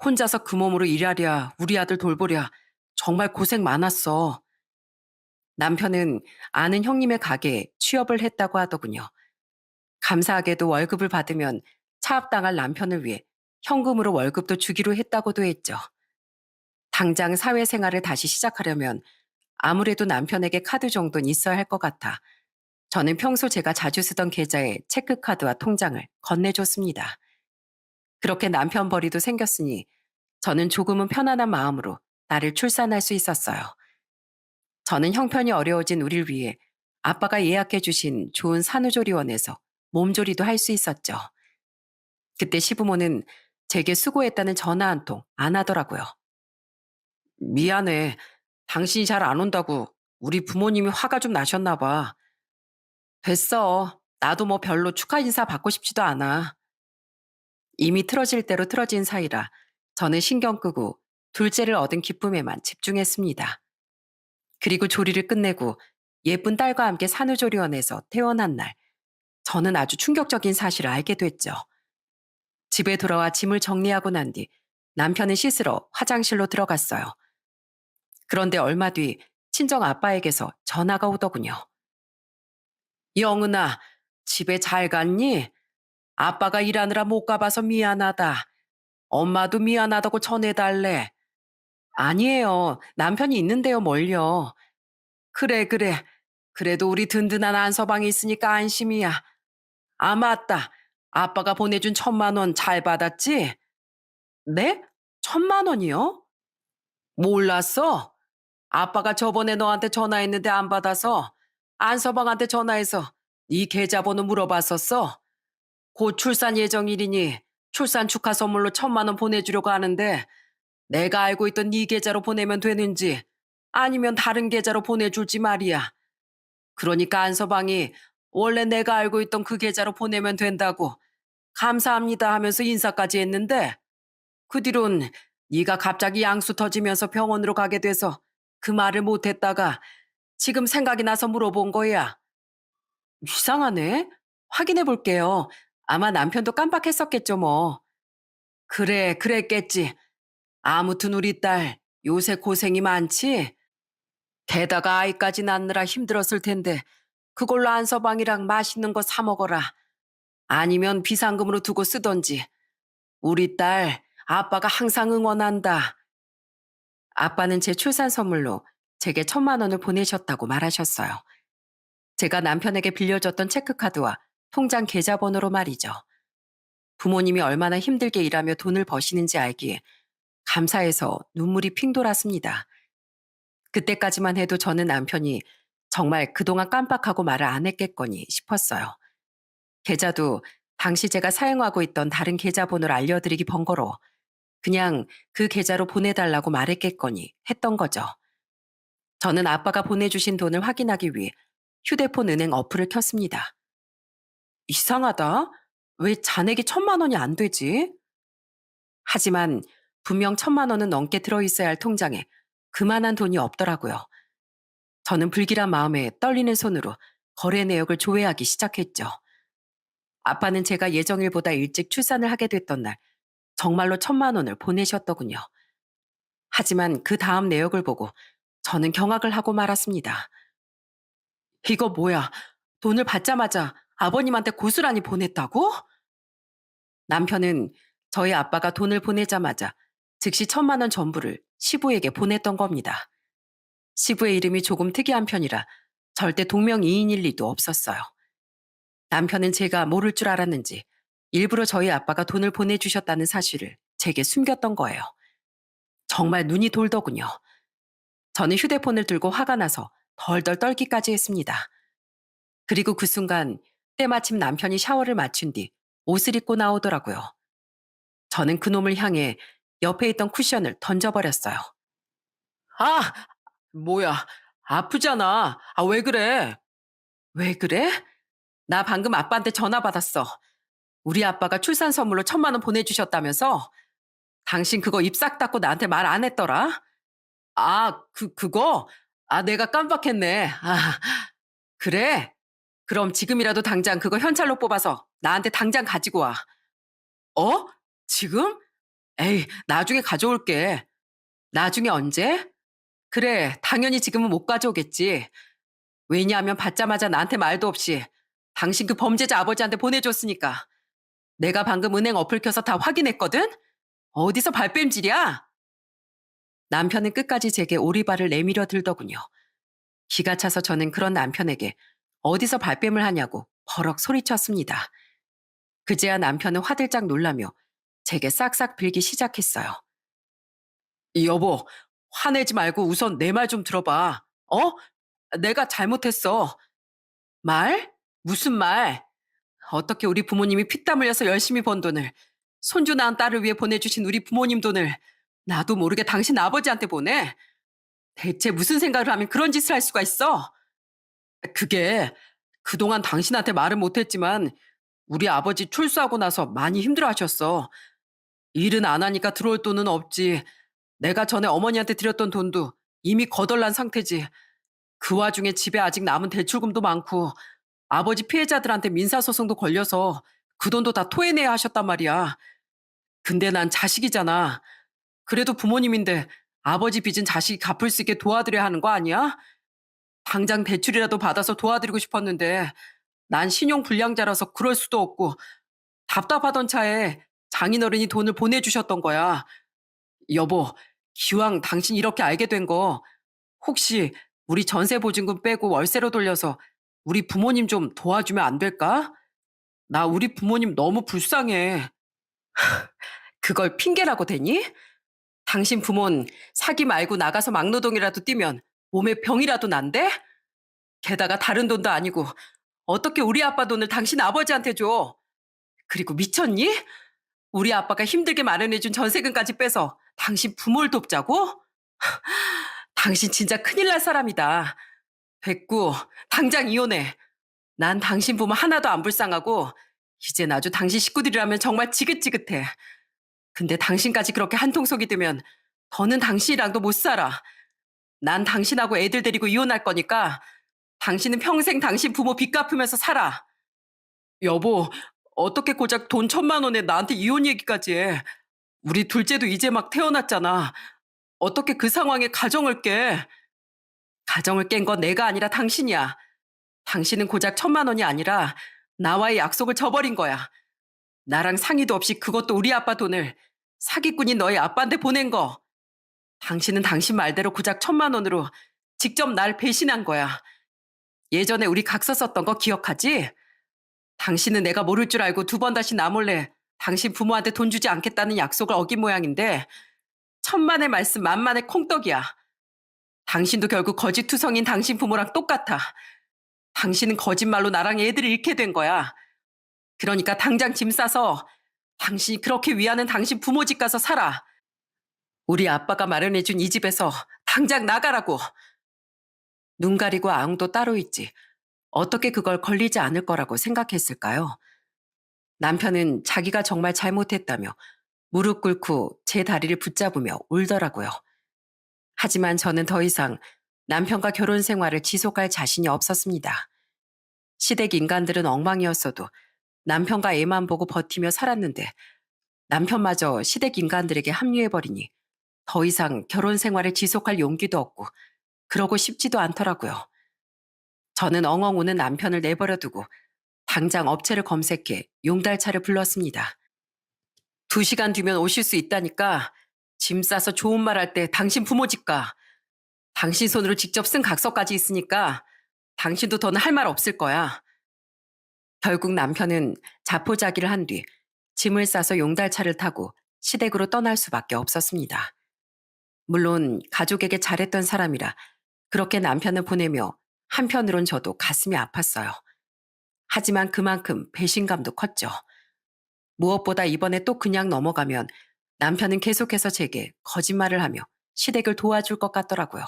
혼자서 그 몸으로 일하랴, 우리 아들 돌보랴. 정말 고생 많았어. 남편은 아는 형님의 가게에 취업을 했다고 하더군요. 감사하게도 월급을 받으면 차압당할 남편을 위해 현금으로 월급도 주기로 했다고도 했죠. 당장 사회생활을 다시 시작하려면 아무래도 남편에게 카드 정도는 있어야 할 것 같아 저는 평소 제가 자주 쓰던 계좌에 체크카드와 통장을 건네줬습니다. 그렇게 남편 벌이도 생겼으니 저는 조금은 편안한 마음으로 나를 출산할 수 있었어요. 저는 형편이 어려워진 우리를 위해 아빠가 예약해 주신 좋은 산후조리원에서 몸조리도 할 수 있었죠. 그때 시부모는 제게 수고했다는 전화 한 통 안 하더라고요. 미안해. 당신이 잘 안 온다고 우리 부모님이 화가 좀 나셨나 봐. 됐어. 나도 뭐 별로 축하 인사 받고 싶지도 않아. 이미 틀어질 대로 틀어진 사이라 저는 신경 끄고 둘째를 얻은 기쁨에만 집중했습니다. 그리고 조리를 끝내고 예쁜 딸과 함께 산후조리원에서 퇴원한 날, 저는 아주 충격적인 사실을 알게 됐죠. 집에 돌아와 짐을 정리하고 난 뒤 남편은 씻으러 화장실로 들어갔어요. 그런데 얼마 뒤 친정 아빠에게서 전화가 오더군요. 영은아, 집에 잘 갔니? 아빠가 일하느라 못 가봐서 미안하다. 엄마도 미안하다고 전해달래. 아니에요. 남편이 있는데요, 뭘요. 그래, 그래. 그래도 우리 든든한 안서방이 있으니까 안심이야. 아, 맞다. 아빠가 보내준 1,000만 원 잘 받았지? 네? 1,000만 원이요? 몰랐어? 아빠가 저번에 너한테 전화했는데 안 받아서 안서방한테 전화해서 네 계좌번호 물어봤었어. 곧 출산 예정일이니 출산 축하 선물로 1,000만 원 보내주려고 하는데 내가 알고 있던 네 계좌로 보내면 되는지 아니면 다른 계좌로 보내줄지 말이야. 그러니까 안서방이 원래 내가 알고 있던 그 계좌로 보내면 된다고 감사합니다 하면서 인사까지 했는데 그 뒤론 네가 갑자기 양수 터지면서 병원으로 가게 돼서 그 말을 못했다가 지금 생각이 나서 물어본 거야. 이상하네. 확인해 볼게요. 아마 남편도 깜빡했었겠죠 뭐. 그래, 그랬겠지. 아무튼 우리 딸 요새 고생이 많지? 게다가 아이까지 낳느라 힘들었을 텐데 그걸로 안서방이랑 맛있는 거 사 먹어라. 아니면 비상금으로 두고 쓰던지. 우리 딸 아빠가 항상 응원한다. 아빠는 제 출산 선물로 제게 1,000만 원을 보내셨다고 말하셨어요. 제가 남편에게 빌려줬던 체크카드와 통장 계좌번호로 말이죠. 부모님이 얼마나 힘들게 일하며 돈을 버시는지 알기에 감사해서 눈물이 핑 돌았습니다. 그때까지만 해도 저는 남편이 정말 그동안 깜빡하고 말을 안 했겠거니 싶었어요. 계좌도 당시 제가 사용하고 있던 다른 계좌번호를 알려드리기 번거로워 그냥 그 계좌로 보내달라고 말했겠거니 했던 거죠. 저는 아빠가 보내주신 돈을 확인하기 위해 휴대폰 은행 어플을 켰습니다. 이상하다. 왜 잔액이 1,000만 원이 안 되지? 하지만 분명 1,000만 원은 넘게 들어있어야 할 통장에 그만한 돈이 없더라고요. 저는 불길한 마음에 떨리는 손으로 거래 내역을 조회하기 시작했죠. 아빠는 제가 예정일보다 일찍 출산을 하게 됐던 날 정말로 1,000만 원을 보내셨더군요. 하지만 그 다음 내역을 보고 저는 경악을 하고 말았습니다. 이거 뭐야? 돈을 받자마자 아버님한테 고스란히 보냈다고? 남편은 저희 아빠가 돈을 보내자마자 즉시 1,000만 원 전부를 시부에게 보냈던 겁니다. 시부의 이름이 조금 특이한 편이라 절대 동명이인일 리도 없었어요. 남편은 제가 모를 줄 알았는지 일부러 저희 아빠가 돈을 보내주셨다는 사실을 제게 숨겼던 거예요. 정말 눈이 돌더군요. 저는 휴대폰을 들고 화가 나서 덜덜 떨기까지 했습니다. 그리고 그 순간 때마침 남편이 샤워를 마친 뒤 옷을 입고 나오더라고요. 저는 그놈을 향해 옆에 있던 쿠션을 던져버렸어요. 아, 뭐야. 아프잖아. 아, 왜 그래? 왜 그래? 나 방금 아빠한테 전화 받았어. 우리 아빠가 출산 선물로 1,000만 원 보내주셨다면서? 당신 그거 입 싹 닫고 나한테 말 안 했더라? 아, 그거? 아, 내가 깜빡했네. 아, 그래? 그럼 지금이라도 당장 그거 현찰로 뽑아서 나한테 당장 가지고 와. 어? 지금? 에이, 나중에 가져올게. 나중에 언제? 그래, 당연히 지금은 못 가져오겠지. 왜냐하면 받자마자 나한테 말도 없이 당신 그 범죄자 아버지한테 보내줬으니까. 내가 방금 은행 어플 켜서 다 확인했거든? 어디서 발뺌질이야? 남편은 끝까지 제게 오리발을 내밀어 들더군요. 기가 차서 저는 그런 남편에게 어디서 발뺌을 하냐고 버럭 소리쳤습니다. 그제야 남편은 화들짝 놀라며 제게 싹싹 빌기 시작했어요. 여보, 화내지 말고 우선 내 말 좀 들어봐. 어? 내가 잘못했어. 말? 무슨 말? 어떻게 우리 부모님이 피땀 흘려서 열심히 번 돈을 손주 낳은 딸을 위해 보내주신 우리 부모님 돈을 나도 모르게 당신 아버지한테 보내? 대체 무슨 생각을 하면 그런 짓을 할 수가 있어? 그게 그동안 당신한테 말은 못했지만 우리 아버지 출소하고 나서 많이 힘들어하셨어. 일은 안 하니까 들어올 돈은 없지. 내가 전에 어머니한테 드렸던 돈도 이미 거덜난 상태지. 그 와중에 집에 아직 남은 대출금도 많고 아버지 피해자들한테 민사소송도 걸려서 그 돈도 다 토해내야 하셨단 말이야. 근데 난 자식이잖아. 그래도 부모님인데 아버지 빚은 자식이 갚을 수 있게 도와드려야 하는 거 아니야? 당장 대출이라도 받아서 도와드리고 싶었는데 난 신용 불량자라서 그럴 수도 없고 답답하던 차에 장인어른이 돈을 보내주셨던 거야. 여보, 기왕 당신 이렇게 알게 된 거 혹시 우리 전세 보증금 빼고 월세로 돌려서 우리 부모님 좀 도와주면 안 될까? 나 우리 부모님 너무 불쌍해. 그걸 핑계라고 되니? 당신 부모는 사기 말고 나가서 막노동이라도 뛰면 몸에 병이라도 난대? 게다가 다른 돈도 아니고 어떻게 우리 아빠 돈을 당신 아버지한테 줘? 그리고 미쳤니? 우리 아빠가 힘들게 마련해준 전세금까지 빼서 당신 부모를 돕자고? 당신 진짜 큰일 날 사람이다. 됐고, 당장 이혼해. 난 당신 부모 하나도 안 불쌍하고, 이젠 아주 당신 식구들이라면 정말 지긋지긋해. 근데 당신까지 그렇게 한통속이 되면 더는 당신이랑도 못 살아. 난 당신하고 애들 데리고 이혼할 거니까 당신은 평생 당신 부모 빚 갚으면서 살아. 여보, 어떻게 고작 돈 1,000만 원에 나한테 이혼 얘기까지 해. 우리 둘째도 이제 막 태어났잖아. 어떻게 그 상황에 가정을 깨? 가정을 깬 건 내가 아니라 당신이야. 당신은 고작 1,000만 원이 아니라 나와의 약속을 저버린 거야. 나랑 상의도 없이 그것도 우리 아빠 돈을 사기꾼인 너희 아빠한테 보낸 거. 당신은 당신 말대로 고작 1,000만 원으로 직접 날 배신한 거야. 예전에 우리 각서 썼던 거 기억하지? 당신은 내가 모를 줄 알고 2번 다시 나 몰래 당신 부모한테 돈 주지 않겠다는 약속을 어긴 모양인데 천만의 말씀 만만의 콩떡이야. 당신도 결국 거짓투성인 당신 부모랑 똑같아. 당신은 거짓말로 나랑 애들을 잃게 된 거야. 그러니까 당장 짐 싸서 당신이 그렇게 위하는 당신 부모 집 가서 살아. 우리 아빠가 마련해준 이 집에서 당장 나가라고. 눈 가리고 아웅도 따로 있지. 어떻게 그걸 걸리지 않을 거라고 생각했을까요? 남편은 자기가 정말 잘못했다며 무릎 꿇고 제 다리를 붙잡으며 울더라고요. 하지만 저는 더 이상 남편과 결혼 생활을 지속할 자신이 없었습니다. 시댁 인간들은 엉망이었어도 남편과 애만 보고 버티며 살았는데 남편마저 시댁 인간들에게 합류해버리니 더 이상 결혼 생활을 지속할 용기도 없고 그러고 싶지도 않더라고요. 저는 엉엉 우는 남편을 내버려두고 당장 업체를 검색해 용달차를 불렀습니다. 2시간 뒤면 오실 수 있다니까 짐 싸서 좋은 말 할 때 당신 부모 집 가. 당신 손으로 직접 쓴 각서까지 있으니까 당신도 더는 할 말 없을 거야. 결국 남편은 자포자기를 한 뒤 짐을 싸서 용달차를 타고 시댁으로 떠날 수밖에 없었습니다. 물론 가족에게 잘했던 사람이라 그렇게 남편을 보내며 한편으론 저도 가슴이 아팠어요. 하지만 그만큼 배신감도 컸죠. 무엇보다 이번에 또 그냥 넘어가면 남편은 계속해서 제게 거짓말을 하며 시댁을 도와줄 것 같더라고요.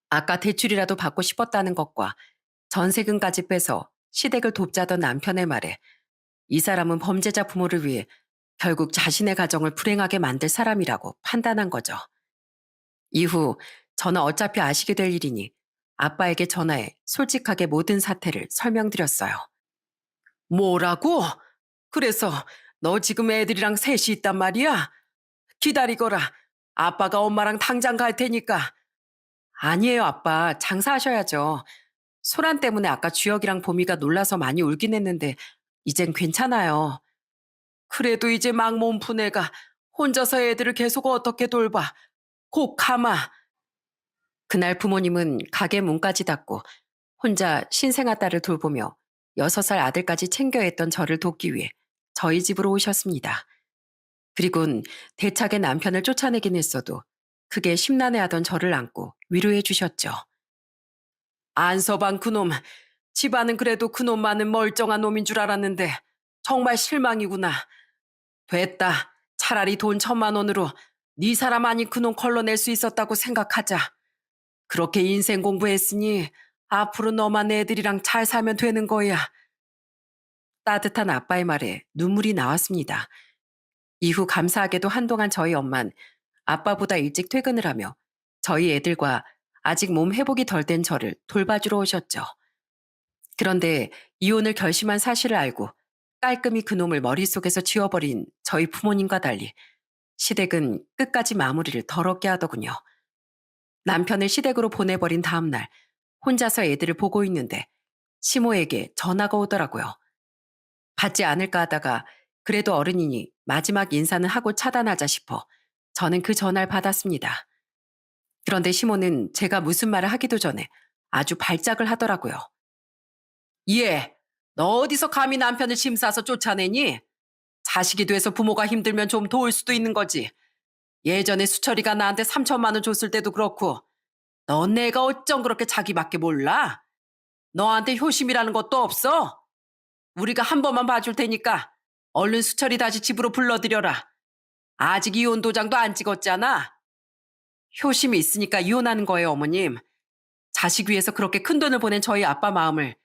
아까 대출이라도 받고 싶었다는 것과 전세금까지 빼서 시댁을 돕자던 남편의 말에 이 사람은 범죄자 부모를 위해 결국 자신의 가정을 불행하게 만들 사람이라고 판단한 거죠. 이후 저는 어차피 아시게 될 일이니 아빠에게 전화해 솔직하게 모든 사태를 설명드렸어요. 뭐라고? 그래서 너 지금 애들이랑 셋이 있단 말이야? 기다리거라. 아빠가 엄마랑 당장 갈 테니까. 아니에요, 아빠. 장사하셔야죠. 소란 때문에 아까 주혁이랑 봄이가 놀라서 많이 울긴 했는데 이젠 괜찮아요. 그래도 이제 막 몸푼 애가 혼자서 애들을 계속 어떻게 돌봐. 곧 가마. 그날 부모님은 가게 문까지 닫고 혼자 신생아 딸을 돌보며 6살 아들까지 챙겨야 했던 저를 돕기 위해 저희 집으로 오셨습니다. 그리곤 대차게 남편을 쫓아내긴 했어도 크게 심란해하던 저를 안고 위로해 주셨죠. 안서방 그놈, 집안은 그래도 그놈만은 멀쩡한 놈인 줄 알았는데 정말 실망이구나. 됐다. 차라리 돈 1,000만 원으로 네 사람 아닌 그놈 걸러낼 수 있었다고 생각하자. 그렇게 인생 공부했으니 앞으로 너만 애들이랑 잘 살면 되는 거야. 따뜻한 아빠의 말에 눈물이 나왔습니다. 이후 감사하게도 한동안 저희 엄만 아빠보다 일찍 퇴근을 하며 저희 애들과 아직 몸 회복이 덜 된 저를 돌봐주러 오셨죠. 그런데 이혼을 결심한 사실을 알고 깔끔히 그놈을 머릿속에서 지워버린 저희 부모님과 달리 시댁은 끝까지 마무리를 더럽게 하더군요. 남편을 시댁으로 보내버린 다음 날 혼자서 애들을 보고 있는데 시모에게 전화가 오더라고요. 받지 않을까 하다가 그래도 어른이니 마지막 인사는 하고 차단하자 싶어 저는 그 전화를 받았습니다. 그런데 시모는 제가 무슨 말을 하기도 전에 아주 발작을 하더라고요. 예, 너 어디서 감히 남편을 심사해서 쫓아내니? 자식이 돼서 부모가 힘들면 좀 도울 수도 있는 거지. 예전에 수철이가 나한테 3천만 원 줬을 때도 그렇고 넌 내가 어쩜 그렇게 자기밖에 몰라? 너한테 효심이라는 것도 없어? 우리가 한 번만 봐줄 테니까 얼른 수철이 다시 집으로 불러들여라. 아직 이혼 도장도 안 찍었잖아. 효심이 있으니까 이혼하는 거예요, 어머님. 자식 위해서 그렇게 큰 돈을 보낸 저희 아빠 마음을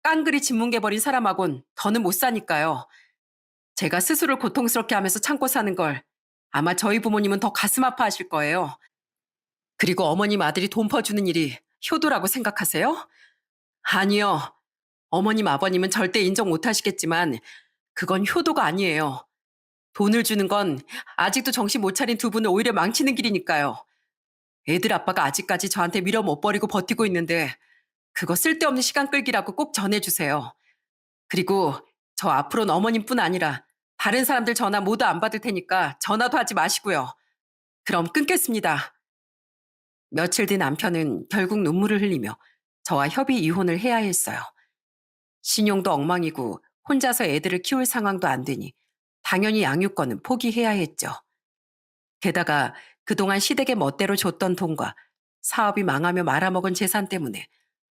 깡그리 짓뭉개버린 사람하곤 더는 못 사니까요. 제가 스스로를 고통스럽게 하면서 참고 사는 걸 아마 저희 부모님은 더 가슴 아파하실 거예요. 그리고 어머님 아들이 돈 퍼주는 일이 효도라고 생각하세요? 아니요. 어머님 아버님은 절대 인정 못 하시겠지만 그건 효도가 아니에요. 돈을 주는 건 아직도 정신 못 차린 두 분을 오히려 망치는 길이니까요. 애들 아빠가 아직까지 저한테 밀어 못 버리고 버티고 있는데 그거 쓸데없는 시간 끌기라고 꼭 전해주세요. 그리고 저 앞으로는 어머님뿐 아니라 다른 사람들 전화 모두 안 받을 테니까 전화도 하지 마시고요. 그럼 끊겠습니다. 며칠 뒤 남편은 결국 눈물을 흘리며 저와 협의 이혼을 해야 했어요. 신용도 엉망이고 혼자서 애들을 키울 상황도 안 되니 당연히 양육권은 포기해야 했죠. 게다가 그동안 시댁의 멋대로 줬던 돈과 사업이 망하며 말아먹은 재산 때문에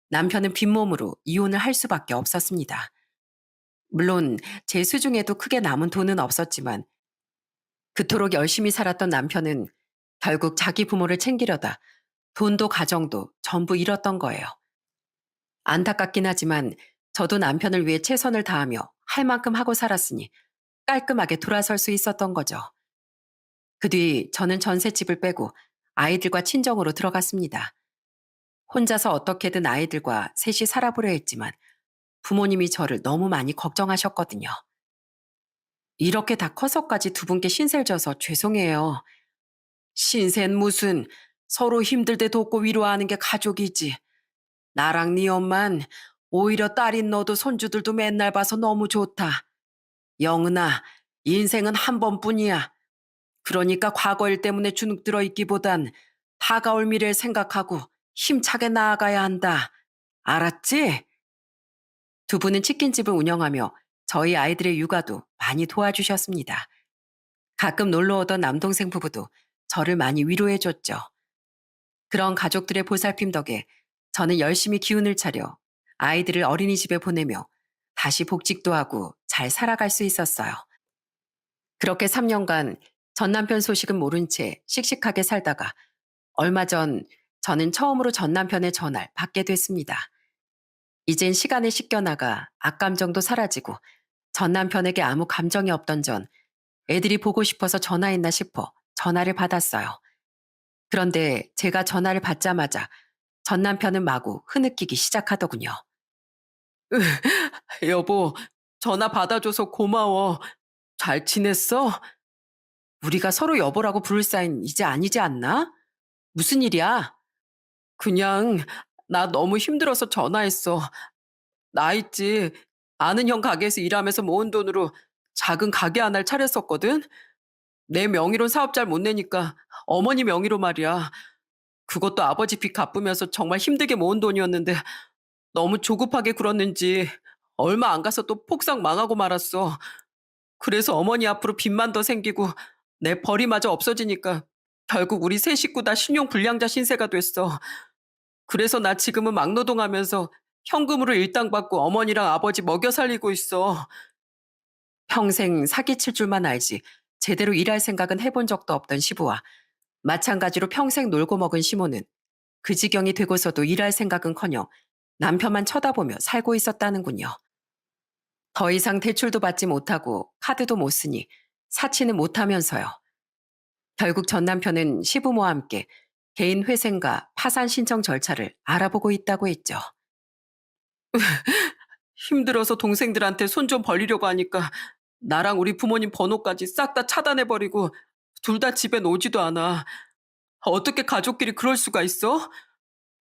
남편은 빈몸으로 이혼을 할 수밖에 없었습니다. 물론 제 수중에도 크게 남은 돈은 없었지만 그토록 열심히 살았던 남편은 결국 자기 부모를 챙기려다 돈도 가정도 전부 잃었던 거예요. 안타깝긴 하지만 저도 남편을 위해 최선을 다하며 할 만큼 하고 살았으니 깔끔하게 돌아설 수 있었던 거죠. 그 뒤 저는 전셋집을 빼고 아이들과 친정으로 들어갔습니다. 혼자서 어떻게든 아이들과 셋이 살아보려 했지만 부모님이 저를 너무 많이 걱정하셨거든요. 이렇게 다 커서까지 두 분께 신세를 져서 죄송해요. 신세는 무슨, 서로 힘들 때 돕고 위로하는 게 가족이지. 나랑 네 엄만 오히려 딸인 너도 손주들도 맨날 봐서 너무 좋다. 영은아, 인생은 한 번뿐이야. 그러니까 과거 일 때문에 주눅들어 있기보단 다가올 미래를 생각하고 힘차게 나아가야 한다. 알았지? 두 분은 치킨집을 운영하며 저희 아이들의 육아도 많이 도와주셨습니다. 가끔 놀러 오던 남동생 부부도 저를 많이 위로해줬죠. 그런 가족들의 보살핌 덕에 저는 열심히 기운을 차려 아이들을 어린이집에 보내며 다시 복직도 하고 잘 살아갈 수 있었어요. 그렇게 3년간 전 남편 소식은 모른 채 씩씩하게 살다가 얼마 전 저는 처음으로 전 남편의 전화를 받게 됐습니다. 이젠 시간에 씻겨나가 악감정도 사라지고 전 남편에게 아무 감정이 없던 전 애들이 보고 싶어서 전화했나 싶어 전화를 받았어요. 그런데 제가 전화를 받자마자 전 남편은 마구 흐느끼기 시작하더군요. 여보, 전화 받아줘서 고마워. 잘 지냈어? 우리가 서로 여보라고 부를 사이는 이제 아니지 않나? 무슨 일이야? 그냥 나 너무 힘들어서 전화했어. 나 있지. 아는 형 가게에서 일하면서 모은 돈으로 작은 가게 하나를 차렸었거든. 내 명의로 사업 잘 못 내니까 어머니 명의로 말이야. 그것도 아버지 빚 갚으면서 정말 힘들게 모은 돈이었는데 너무 조급하게 굴었는지 얼마 안 가서 또 폭삭 망하고 말았어. 그래서 어머니 앞으로 빚만 더 생기고 내 벌이마저 없어지니까 결국 우리 세 식구 다 신용 불량자 신세가 됐어. 그래서 나 지금은 막노동하면서 현금으로 일당 받고 어머니랑 아버지 먹여 살리고 있어. 평생 사기칠 줄만 알지 제대로 일할 생각은 해본 적도 없던 시부와 마찬가지로 평생 놀고 먹은 시모는 그 지경이 되고서도 일할 생각은커녕 남편만 쳐다보며 살고 있었다는군요. 더 이상 대출도 받지 못하고 카드도 못 쓰니 사치는 못하면서요. 결국 전 남편은 시부모와 함께 개인 회생과 파산 신청 절차를 알아보고 있다고 했죠. 힘들어서 동생들한테 손 좀 벌리려고 하니까 나랑 우리 부모님 번호까지 싹 다 차단해버리고 둘 다 집엔 오지도 않아. 어떻게 가족끼리 그럴 수가 있어?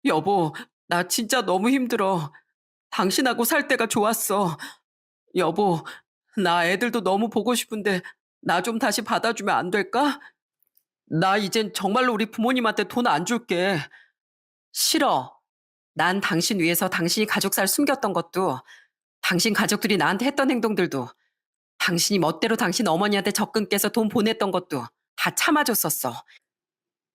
여보, 나 진짜 너무 힘들어. 당신하고 살 때가 좋았어. 여보, 나 애들도 너무 보고 싶은데 나 좀 다시 받아주면 안 될까? 나 이젠 정말로 우리 부모님한테 돈 안 줄게. 싫어. 난 당신 위해서 당신이 가족살 숨겼던 것도, 당신 가족들이 나한테 했던 행동들도, 당신이 멋대로 당신 어머니한테 적금 깨서 돈 보냈던 것도 다 참아줬었어.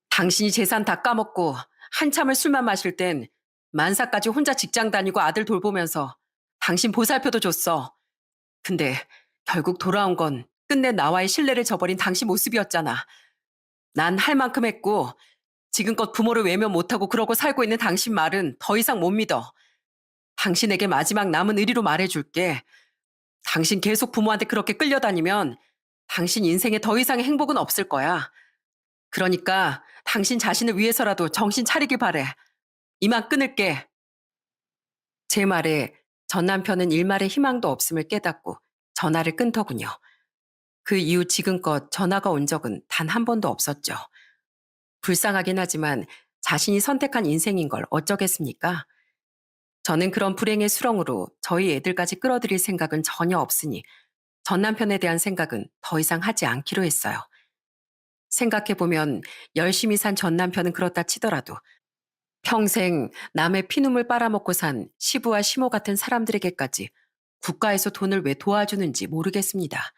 당신이 재산 다 까먹고 한참을 술만 마실 땐 만사까지 혼자 직장 다니고 아들 돌보면서 당신 보살펴도 줬어. 근데 결국 돌아온 건 끝내 나와의 신뢰를 저버린 당신 모습이었잖아. 난 할 만큼 했고 지금껏 부모를 외면 못하고 그러고 살고 있는 당신 말은 더 이상 못 믿어. 당신에게 마지막 남은 의리로 말해줄게. 당신 계속 부모한테 그렇게 끌려다니면 당신 인생에 더 이상의 행복은 없을 거야. 그러니까 당신 자신을 위해서라도 정신 차리길 바래. 이만 끊을게. 제 말에 전 남편은 일말의 희망도 없음을 깨닫고 전화를 끊더군요. 그 이후 지금껏 전화가 온 적은 단 한 번도 없었죠. 불쌍하긴 하지만 자신이 선택한 인생인 걸 어쩌겠습니까? 저는 그런 불행의 수렁으로 저희 애들까지 끌어들일 생각은 전혀 없으니 전 남편에 대한 생각은 더 이상 하지 않기로 했어요. 생각해보면 열심히 산 전 남편은 그렇다 치더라도 평생 남의 피눈물 빨아먹고 산 시부와 시모 같은 사람들에게까지 국가에서 돈을 왜 도와주는지 모르겠습니다.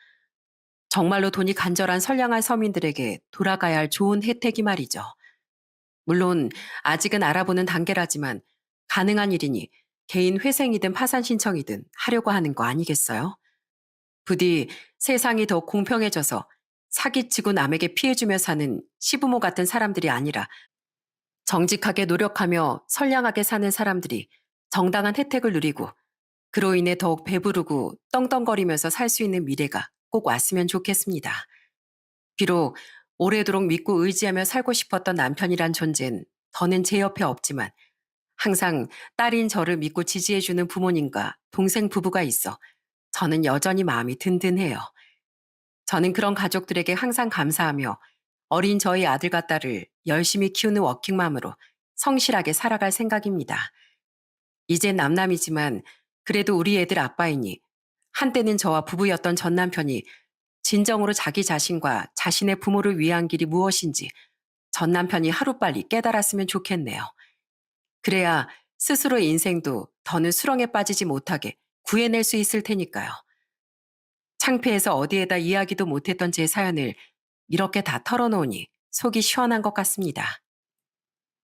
정말로 돈이 간절한 선량한 서민들에게 돌아가야 할 좋은 혜택이 말이죠. 물론 아직은 알아보는 단계라지만 가능한 일이니 개인 회생이든 파산 신청이든 하려고 하는 거 아니겠어요? 부디 세상이 더 공평해져서 사기치고 남에게 피해주며 사는 시부모 같은 사람들이 아니라 정직하게 노력하며 선량하게 사는 사람들이 정당한 혜택을 누리고 그로 인해 더욱 배부르고 떵떵거리면서 살 수 있는 미래가 꼭 왔으면 좋겠습니다. 비록 오래도록 믿고 의지하며 살고 싶었던 남편이란 존재는 더는 제 옆에 없지만 항상 딸인 저를 믿고 지지해주는 부모님과 동생 부부가 있어 저는 여전히 마음이 든든해요. 저는 그런 가족들에게 항상 감사하며 어린 저희 아들과 딸을 열심히 키우는 워킹맘으로 성실하게 살아갈 생각입니다. 이젠 남남이지만 그래도 우리 애들 아빠이니 한때는 저와 부부였던 전 남편이 진정으로 자기 자신과 자신의 부모를 위한 길이 무엇인지 전 남편이 하루빨리 깨달았으면 좋겠네요. 그래야 스스로의 인생도 더는 수렁에 빠지지 못하게 구해낼 수 있을 테니까요. 창피해서 어디에다 이야기도 못했던 제 사연을 이렇게 다 털어놓으니 속이 시원한 것 같습니다.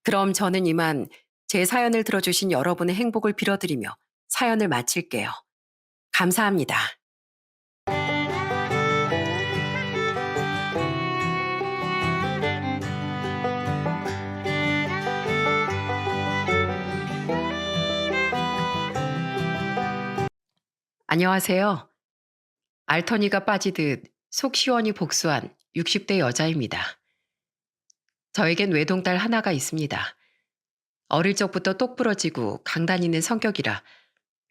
그럼 저는 이만 제 사연을 들어주신 여러분의 행복을 빌어드리며 사연을 마칠게요. 감사합니다. 안녕하세요. 알터니가 빠지듯 속 시원히 복수한 60대 여자입니다. 저에겐 외동딸 하나가 있습니다. 어릴 적부터 똑부러지고 강다니는 성격이라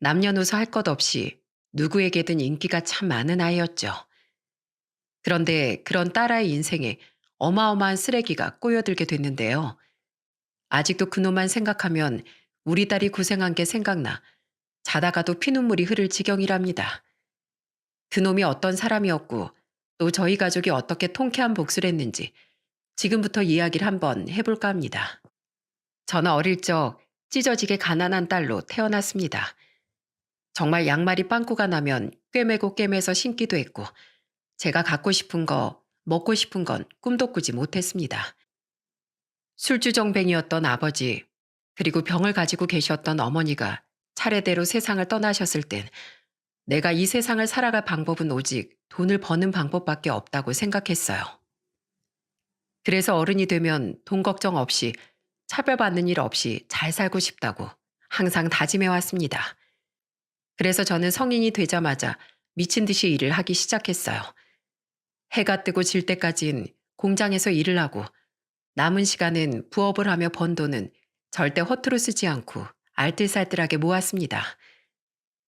남녀노소 할 것 없이 누구에게든 인기가 참 많은 아이였죠. 그런데 그런 딸아이 인생에 어마어마한 쓰레기가 꼬여들게 됐는데요. 아직도 그놈만 생각하면 우리 딸이 고생한 게 생각나 자다가도 피눈물이 흐를 지경이랍니다. 그놈이 어떤 사람이었고 또 저희 가족이 어떻게 통쾌한 복수를 했는지 지금부터 이야기를 한번 해볼까 합니다. 저는 어릴 적 찢어지게 가난한 딸로 태어났습니다. 정말 양말이 빵꾸가 나면 꿰매고 꿰매서 신기도 했고 제가 갖고 싶은 거, 먹고 싶은 건 꿈도 꾸지 못했습니다. 술주정뱅이였던 아버지, 그리고 병을 가지고 계셨던 어머니가 차례대로 세상을 떠나셨을 땐 내가 이 세상을 살아갈 방법은 오직 돈을 버는 방법밖에 없다고 생각했어요. 그래서 어른이 되면 돈 걱정 없이 차별받는 일 없이 잘 살고 싶다고 항상 다짐해왔습니다. 그래서 저는 성인이 되자마자 미친 듯이 일을 하기 시작했어요. 해가 뜨고 질 때까진 공장에서 일을 하고 남은 시간은 부업을 하며 번 돈은 절대 허투루 쓰지 않고 알뜰살뜰하게 모았습니다.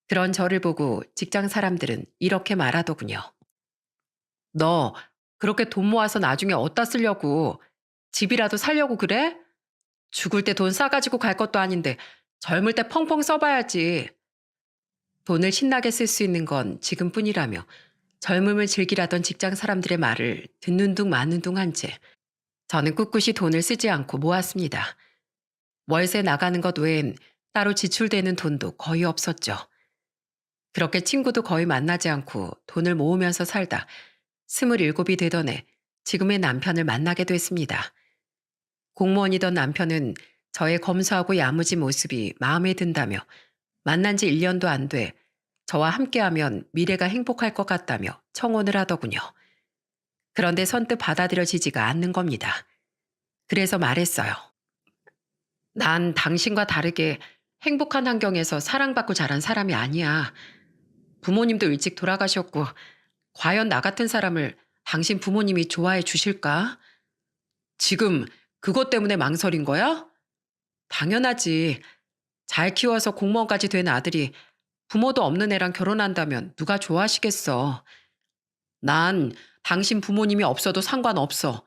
그런 저를 보고 직장 사람들은 이렇게 말하더군요. 너 그렇게 돈 모아서 나중에 어디다 쓰려고 집이라도 살려고 그래? 죽을 때 돈 싸가지고 갈 것도 아닌데 젊을 때 펑펑 써봐야지. 돈을 신나게 쓸 수 있는 건 지금뿐이라며 젊음을 즐기라던 직장 사람들의 말을 듣는 둥 마는 둥 한 채 저는 꿋꿋이 돈을 쓰지 않고 모았습니다. 월세 나가는 것 외엔 따로 지출되는 돈도 거의 없었죠. 그렇게 친구도 거의 만나지 않고 돈을 모으면서 살다 27이 되던 해 지금의 남편을 만나게 됐습니다. 공무원이던 남편은 저의 검소하고 야무진 모습이 마음에 든다며 만난 지 1년도 안 돼 저와 함께하면 미래가 행복할 것 같다며 청혼을 하더군요. 그런데 선뜻 받아들여지지가 않는 겁니다. 그래서 말했어요. 난 당신과 다르게 행복한 환경에서 사랑받고 자란 사람이 아니야. 부모님도 일찍 돌아가셨고, 과연 나 같은 사람을 당신 부모님이 좋아해 주실까? 지금 그것 때문에 망설인 거야? 당연하지. 잘 키워서 공무원까지 된 아들이 부모도 없는 애랑 결혼한다면 누가 좋아하시겠어. 난 당신 부모님이 없어도 상관없어.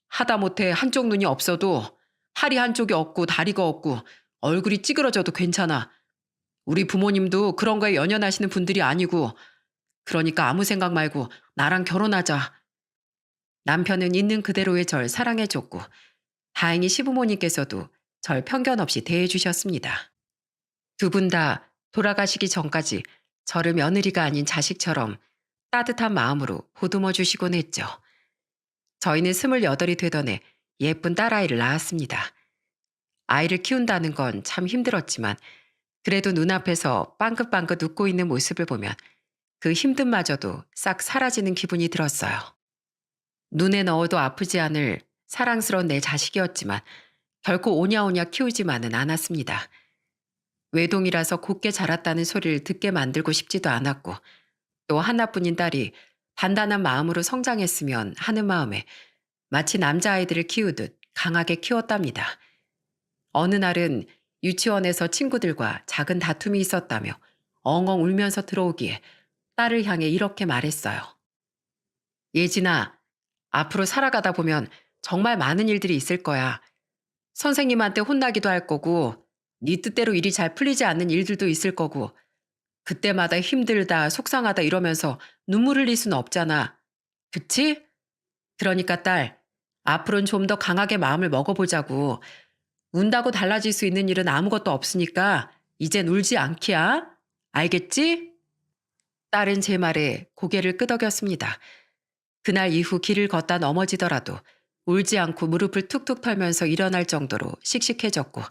하다못해 한쪽 눈이 없어도 팔이 한쪽이 없고 다리가 없고 얼굴이 찌그러져도 괜찮아. 우리 부모님도 그런 거에 연연하시는 분들이 아니고 그러니까 아무 생각 말고 나랑 결혼하자. 남편은 있는 그대로의 절 사랑해줬고 다행히 시부모님께서도 절 편견 없이 대해주셨습니다. 두 분 다 돌아가시기 전까지 저를 며느리가 아닌 자식처럼 따뜻한 마음으로 보듬어 주시곤 했죠. 저희는 28이 되던 해 예쁜 딸아이를 낳았습니다. 아이를 키운다는 건 참 힘들었지만 그래도 눈앞에서 빵긋빵긋 웃고 있는 모습을 보면 그 힘듦마저도 싹 사라지는 기분이 들었어요. 눈에 넣어도 아프지 않을 사랑스러운 내 자식이었지만 결코 오냐오냐 키우지만은 않았습니다. 외동이라서 곱게 자랐다는 소리를 듣게 만들고 싶지도 않았고 또 하나뿐인 딸이 단단한 마음으로 성장했으면 하는 마음에 마치 남자아이들을 키우듯 강하게 키웠답니다. 어느 날은 유치원에서 친구들과 작은 다툼이 있었다며 엉엉 울면서 들어오기에 딸을 향해 이렇게 말했어요. 예진아, 앞으로 살아가다 보면 정말 많은 일들이 있을 거야. 선생님한테 혼나기도 할 거고 네 뜻대로 일이 잘 풀리지 않는 일들도 있을 거고 그때마다 힘들다, 속상하다 이러면서 눈물 흘릴 수는 없잖아. 그치? 그러니까 딸, 앞으로는 좀 더 강하게 마음을 먹어보자고. 운다고 달라질 수 있는 일은 아무것도 없으니까 이젠 울지 않기야. 알겠지? 딸은 제 말에 고개를 끄덕였습니다. 그날 이후 길을 걷다 넘어지더라도 울지 않고 무릎을 툭툭 털면서 일어날 정도로 씩씩해졌고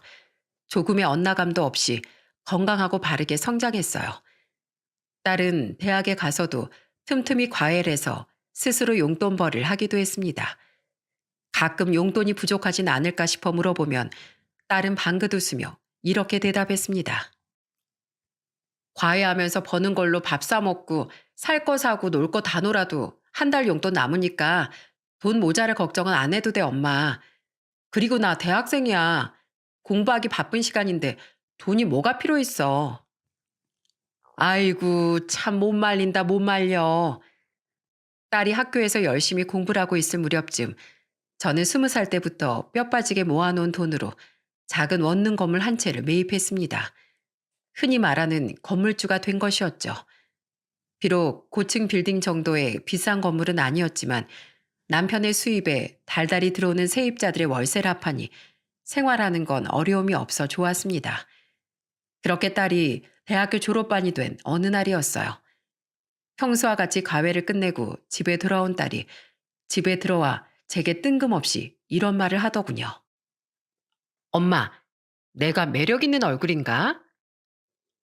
조금의 엇나감도 없이 건강하고 바르게 성장했어요. 딸은 대학에 가서도 틈틈이 과외를 해서 스스로 용돈벌이를 하기도 했습니다. 가끔 용돈이 부족하진 않을까 싶어 물어보면 딸은 방긋 웃으며 이렇게 대답했습니다. 과외하면서 버는 걸로 밥 사 먹고 살 거 사고 놀 거 다 놀아도 한 달 용돈 남으니까 돈 모자랄 걱정은 안 해도 돼, 엄마. 그리고 나 대학생이야. 공부하기 바쁜 시간인데 돈이 뭐가 필요 있어. 아이고, 참 못 말린다, 못 말려. 딸이 학교에서 열심히 공부를 하고 있을 무렵쯤 저는 20살 때부터 뼈 빠지게 모아놓은 돈으로 작은 원룸 건물 한 채를 매입했습니다. 흔히 말하는 건물주가 된 것이었죠. 비록 고층 빌딩 정도의 비싼 건물은 아니었지만 남편의 수입에 달달이 들어오는 세입자들의 월세를 합하니 생활하는 건 어려움이 없어 좋았습니다. 그렇게 딸이 대학교 졸업반이 된 어느 날이었어요. 평소와 같이 과외를 끝내고 집에 돌아온 딸이 집에 들어와 제게 뜬금없이 이런 말을 하더군요. 엄마, 내가 매력 있는 얼굴인가?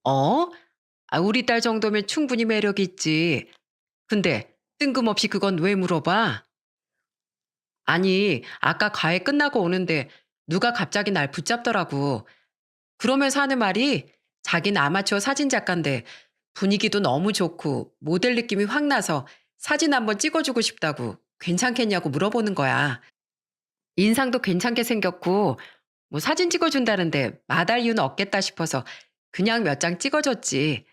어? 우리 딸 정도면 충분히 매력 있지. 근데 뜬금없이 그건 왜 물어봐? 아니, 아까 과외 끝나고 오는데 누가 갑자기 날 붙잡더라고. 그러면서 하는 말이 자기는 아마추어 사진 작가인데 분위기도 너무 좋고 모델 느낌이 확 나서 사진 한번 찍어주고 싶다고 괜찮겠냐고 물어보는 거야. 인상도 괜찮게 생겼고 뭐 사진 찍어준다는데 마다할 이유는 없겠다 싶어서 그냥 몇 장 찍어줬지.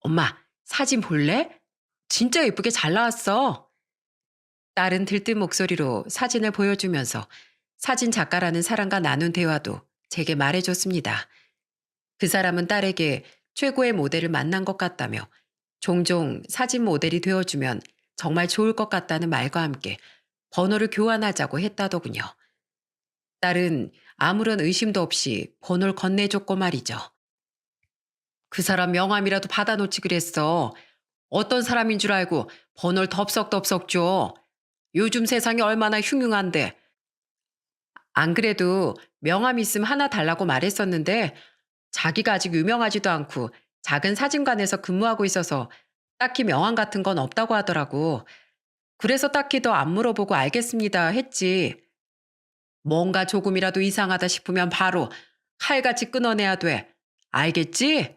엄마, 사진 볼래? 진짜 예쁘게 잘 나왔어. 딸은 들뜬 목소리로 사진을 보여주면서 사진 작가라는 사람과 나눈 대화도 제게 말해줬습니다. 그 사람은 딸에게 최고의 모델을 만난 것 같다며 종종 사진 모델이 되어주면 정말 좋을 것 같다는 말과 함께 번호를 교환하자고 했다더군요. 딸은 아무런 의심도 없이 번호를 건네줬고 말이죠. 그 사람 명함이라도 받아놓지 그랬어. 어떤 사람인 줄 알고 번호를 덥석덥석 줘. 요즘 세상이 얼마나 흉흉한데. 안 그래도 명함 있음 하나 달라고 말했었는데 자기가 아직 유명하지도 않고 작은 사진관에서 근무하고 있어서 딱히 명함 같은 건 없다고 하더라고. 그래서 딱히 더 안 물어보고 알겠습니다 했지. 뭔가 조금이라도 이상하다 싶으면 바로 칼같이 끊어내야 돼. 알겠지?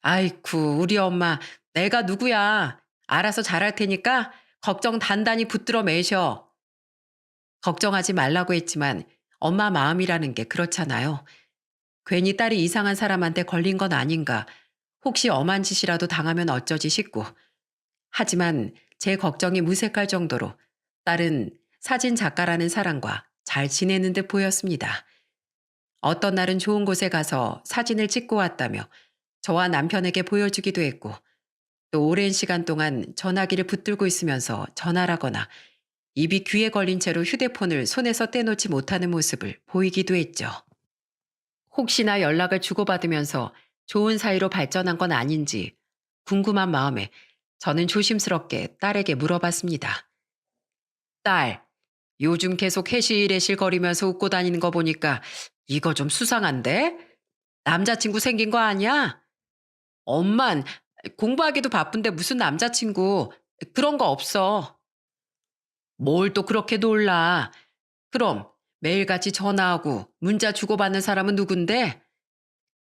아이쿠, 우리 엄마, 내가 누구야? 알아서 잘할 테니까 걱정 단단히 붙들어 매셔. 걱정하지 말라고 했지만 엄마 마음이라는 게 그렇잖아요. 괜히 딸이 이상한 사람한테 걸린 건 아닌가. 혹시 엄한 짓이라도 당하면 어쩌지 싶고. 하지만 제 걱정이 무색할 정도로 딸은 사진 작가라는 사람과 잘 지내는 듯 보였습니다. 어떤 날은 좋은 곳에 가서 사진을 찍고 왔다며 저와 남편에게 보여주기도 했고, 또 오랜 시간 동안 전화기를 붙들고 있으면서 전화라거나 입이 귀에 걸린 채로 휴대폰을 손에서 떼놓지 못하는 모습을 보이기도 했죠. 혹시나 연락을 주고받으면서 좋은 사이로 발전한 건 아닌지 궁금한 마음에 저는 조심스럽게 딸에게 물어봤습니다. 딸, 요즘 계속 해실해실거리면서 웃고 다니는 거 보니까 이거 좀 수상한데? 남자친구 생긴 거 아니야? 엄만 공부하기도 바쁜데 무슨 남자친구 그런 거 없어. 뭘 또 그렇게 놀라. 그럼 매일같이 전화하고 문자 주고받는 사람은 누군데?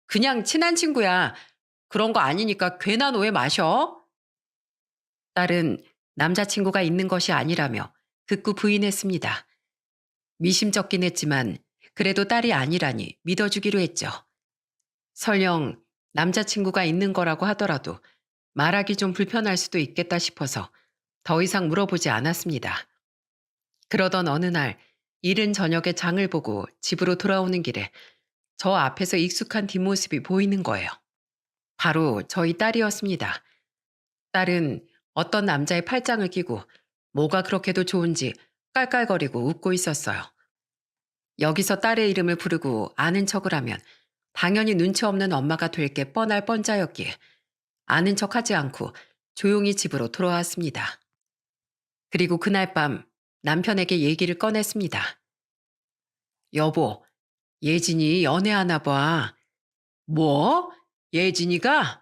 그냥 친한 친구야. 그런 거 아니니까 괜한 오해 마셔. 딸은 남자친구가 있는 것이 아니라며 극구 부인했습니다. 미심쩍긴 했지만 그래도 딸이 아니라니 믿어주기로 했죠. 설령 남자친구가 있는 거라고 하더라도 말하기 좀 불편할 수도 있겠다 싶어서 더 이상 물어보지 않았습니다. 그러던 어느 날 이른 저녁에 장을 보고 집으로 돌아오는 길에 저 앞에서 익숙한 뒷모습이 보이는 거예요. 바로 저희 딸이었습니다. 딸은 어떤 남자의 팔짱을 끼고 뭐가 그렇게도 좋은지 깔깔거리고 웃고 있었어요. 여기서 딸의 이름을 부르고 아는 척을 하면 당연히 눈치 없는 엄마가 될 게 뻔할 뻔자였기에 아는 척하지 않고 조용히 집으로 돌아왔습니다. 그리고 그날 밤 남편에게 얘기를 꺼냈습니다. 여보, 예진이 연애하나 봐. 뭐? 예진이가?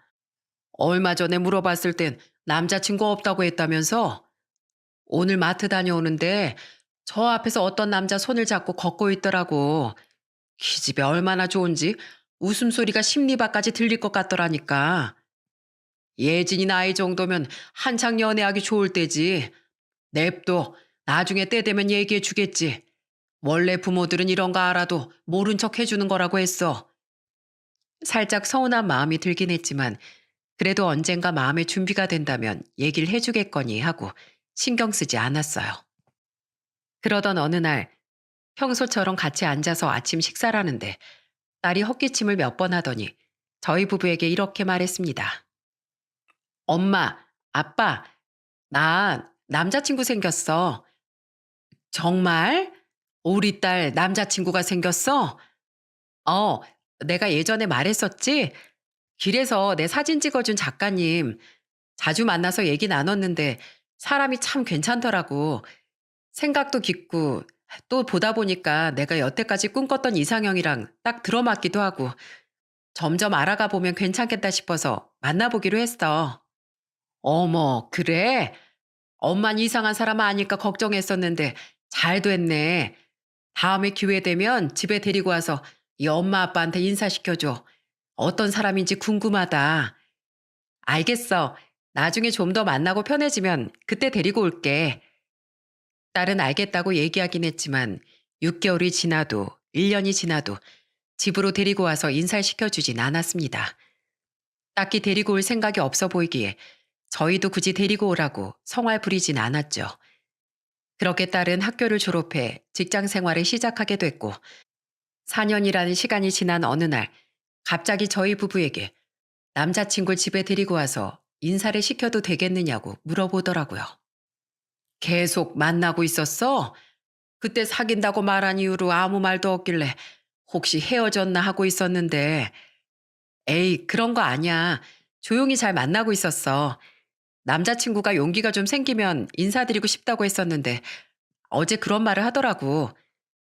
얼마 전에 물어봤을 땐 남자친구 없다고 했다면서? 오늘 마트 다녀오는데 저 앞에서 어떤 남자 손을 잡고 걷고 있더라고. 기집애 얼마나 좋은지 웃음소리가 심리밖까지 들릴 것 같더라니까. 예진이 나이 정도면 한창 연애하기 좋을 때지. 냅둬. 나중에 때 되면 얘기해 주겠지. 원래 부모들은 이런 거 알아도 모른 척 해주는 거라고 했어. 살짝 서운한 마음이 들긴 했지만 그래도 언젠가 마음의 준비가 된다면 얘기를 해주겠거니 하고 신경 쓰지 않았어요. 그러던 어느 날 평소처럼 같이 앉아서 아침 식사를 하는데 딸이 헛기침을 몇 번 하더니 저희 부부에게 이렇게 말했습니다. 엄마, 아빠, 나 남자친구 생겼어. 정말? 우리 딸 남자친구가 생겼어? 어, 내가 예전에 말했었지? 길에서 내 사진 찍어준 작가님 자주 만나서 얘기 나눴는데 사람이 참 괜찮더라고. 생각도 깊고 또 보다 보니까 내가 여태까지 꿈꿨던 이상형이랑 딱 들어맞기도 하고 점점 알아가 보면 괜찮겠다 싶어서 만나보기로 했어. 어머, 그래? 엄만 이상한 사람 아니까 걱정했었는데 잘 됐네. 다음에 기회 되면 집에 데리고 와서 이 엄마 아빠한테 인사시켜줘. 어떤 사람인지 궁금하다. 알겠어. 나중에 좀 더 만나고 편해지면 그때 데리고 올게. 딸은 알겠다고 얘기하긴 했지만 6개월이 지나도 1년이 지나도 집으로 데리고 와서 인사시켜주진 않았습니다. 딱히 데리고 올 생각이 없어 보이기에 저희도 굳이 데리고 오라고 성활 부리진 않았죠. 그렇게 딸은 학교를 졸업해 직장 생활을 시작하게 됐고 4년이라는 시간이 지난 어느 날 갑자기 저희 부부에게 남자친구를 집에 데리고 와서 인사를 시켜도 되겠느냐고 물어보더라고요. 계속 만나고 있었어? 그때 사귄다고 말한 이후로 아무 말도 없길래 혹시 헤어졌나 하고 있었는데, 에이, 그런 거 아니야. 조용히 잘 만나고 있었어. 남자친구가 용기가 좀 생기면 인사드리고 싶다고 했었는데, 어제 그런 말을 하더라고.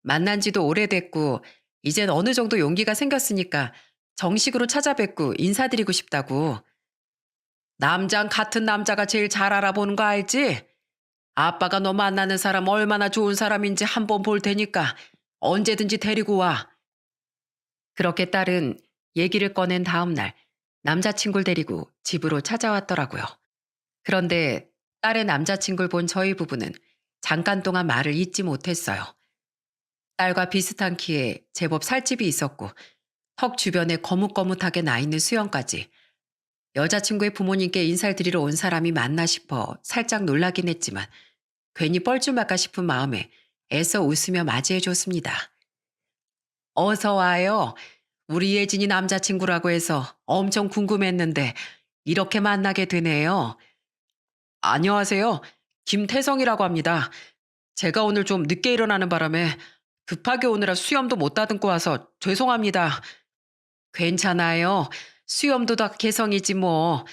만난 지도 오래됐고, 이젠 어느 정도 용기가 생겼으니까 정식으로 찾아뵙고 인사드리고 싶다고. 남장 같은 남자가 제일 잘 알아보는 거 알지? 아빠가 너 만나는 사람 얼마나 좋은 사람인지 한번 볼 테니까 언제든지 데리고 와. 그렇게 딸은 얘기를 꺼낸 다음 날 남자친구를 데리고 집으로 찾아왔더라고요. 그런데 딸의 남자친구를 본 저희 부부는 잠깐 동안 말을 잇지 못했어요. 딸과 비슷한 키에 제법 살집이 있었고 턱 주변에 거뭇거뭇하게 나 있는 수염까지. 여자친구의 부모님께 인사를 드리러 온 사람이 맞나 싶어 살짝 놀라긴 했지만 괜히 뻘쭘할까 싶은 마음에 애써 웃으며 맞이해 줬습니다. 어서 와요. 우리 예진이 남자친구라고 해서 엄청 궁금했는데 이렇게 만나게 되네요. 안녕하세요. 김태성이라고 합니다. 제가 오늘 좀 늦게 일어나는 바람에 급하게 오느라 수염도 못 다듬고 와서 죄송합니다. 괜찮아요. 수염도 다 개성이지 뭐.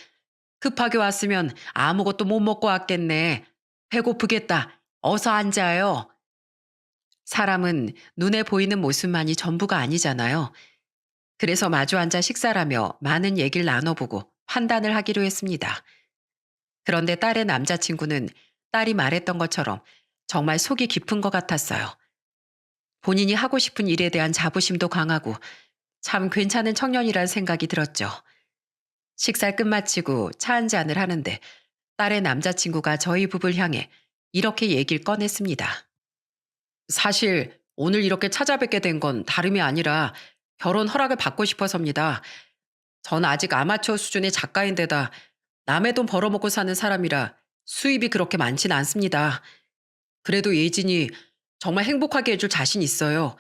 급하게 왔으면 아무것도 못 먹고 왔겠네. 배고프겠다. 어서 앉아요. 사람은 눈에 보이는 모습만이 전부가 아니잖아요. 그래서 마주 앉아 식사를 하며 많은 얘기를 나눠보고 판단을 하기로 했습니다. 그런데 딸의 남자친구는 딸이 말했던 것처럼 정말 속이 깊은 것 같았어요. 본인이 하고 싶은 일에 대한 자부심도 강하고 참 괜찮은 청년이란 생각이 들었죠. 식사를 끝마치고 차 한 잔을 하는데 딸의 남자친구가 저희 부부를 향해 이렇게 얘기를 꺼냈습니다. 사실 오늘 이렇게 찾아뵙게 된 건 다름이 아니라 결혼 허락을 받고 싶어서입니다. 전 아직 아마추어 수준의 작가인데다 남의 돈 벌어먹고 사는 사람이라 수입이 그렇게 많진 않습니다. 그래도 예진이 정말 행복하게 해줄 자신 있어요.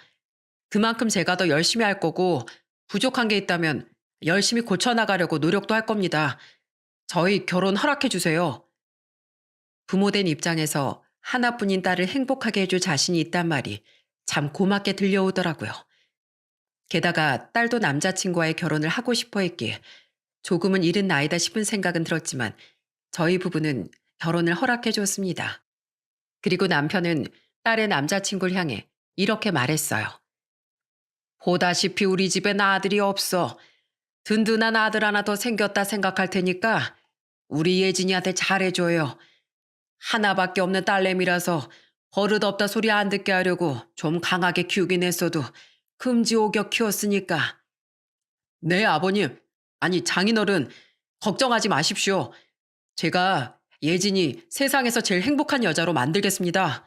그만큼 제가 더 열심히 할 거고 부족한 게 있다면 열심히 고쳐나가려고 노력도 할 겁니다. 저희 결혼 허락해 주세요. 부모된 입장에서 하나뿐인 딸을 행복하게 해줄 자신이 있단 말이 참 고맙게 들려오더라고요. 게다가 딸도 남자친구와의 결혼을 하고 싶어 했기에 조금은 이른 나이다 싶은 생각은 들었지만 저희 부부는 결혼을 허락해 줬습니다. 그리고 남편은 딸의 남자친구를 향해 이렇게 말했어요. 보다시피 우리 집엔 아들이 없어. 든든한 아들 하나 더 생겼다 생각할 테니까 우리 예진이한테 잘해줘요. 하나밖에 없는 딸내미라서 버릇없다 소리 안 듣게 하려고 좀 강하게 키우긴 했어도 금지오격 키웠으니까. 네, 아버님. 아니, 장인어른, 걱정하지 마십시오. 제가 예진이 세상에서 제일 행복한 여자로 만들겠습니다.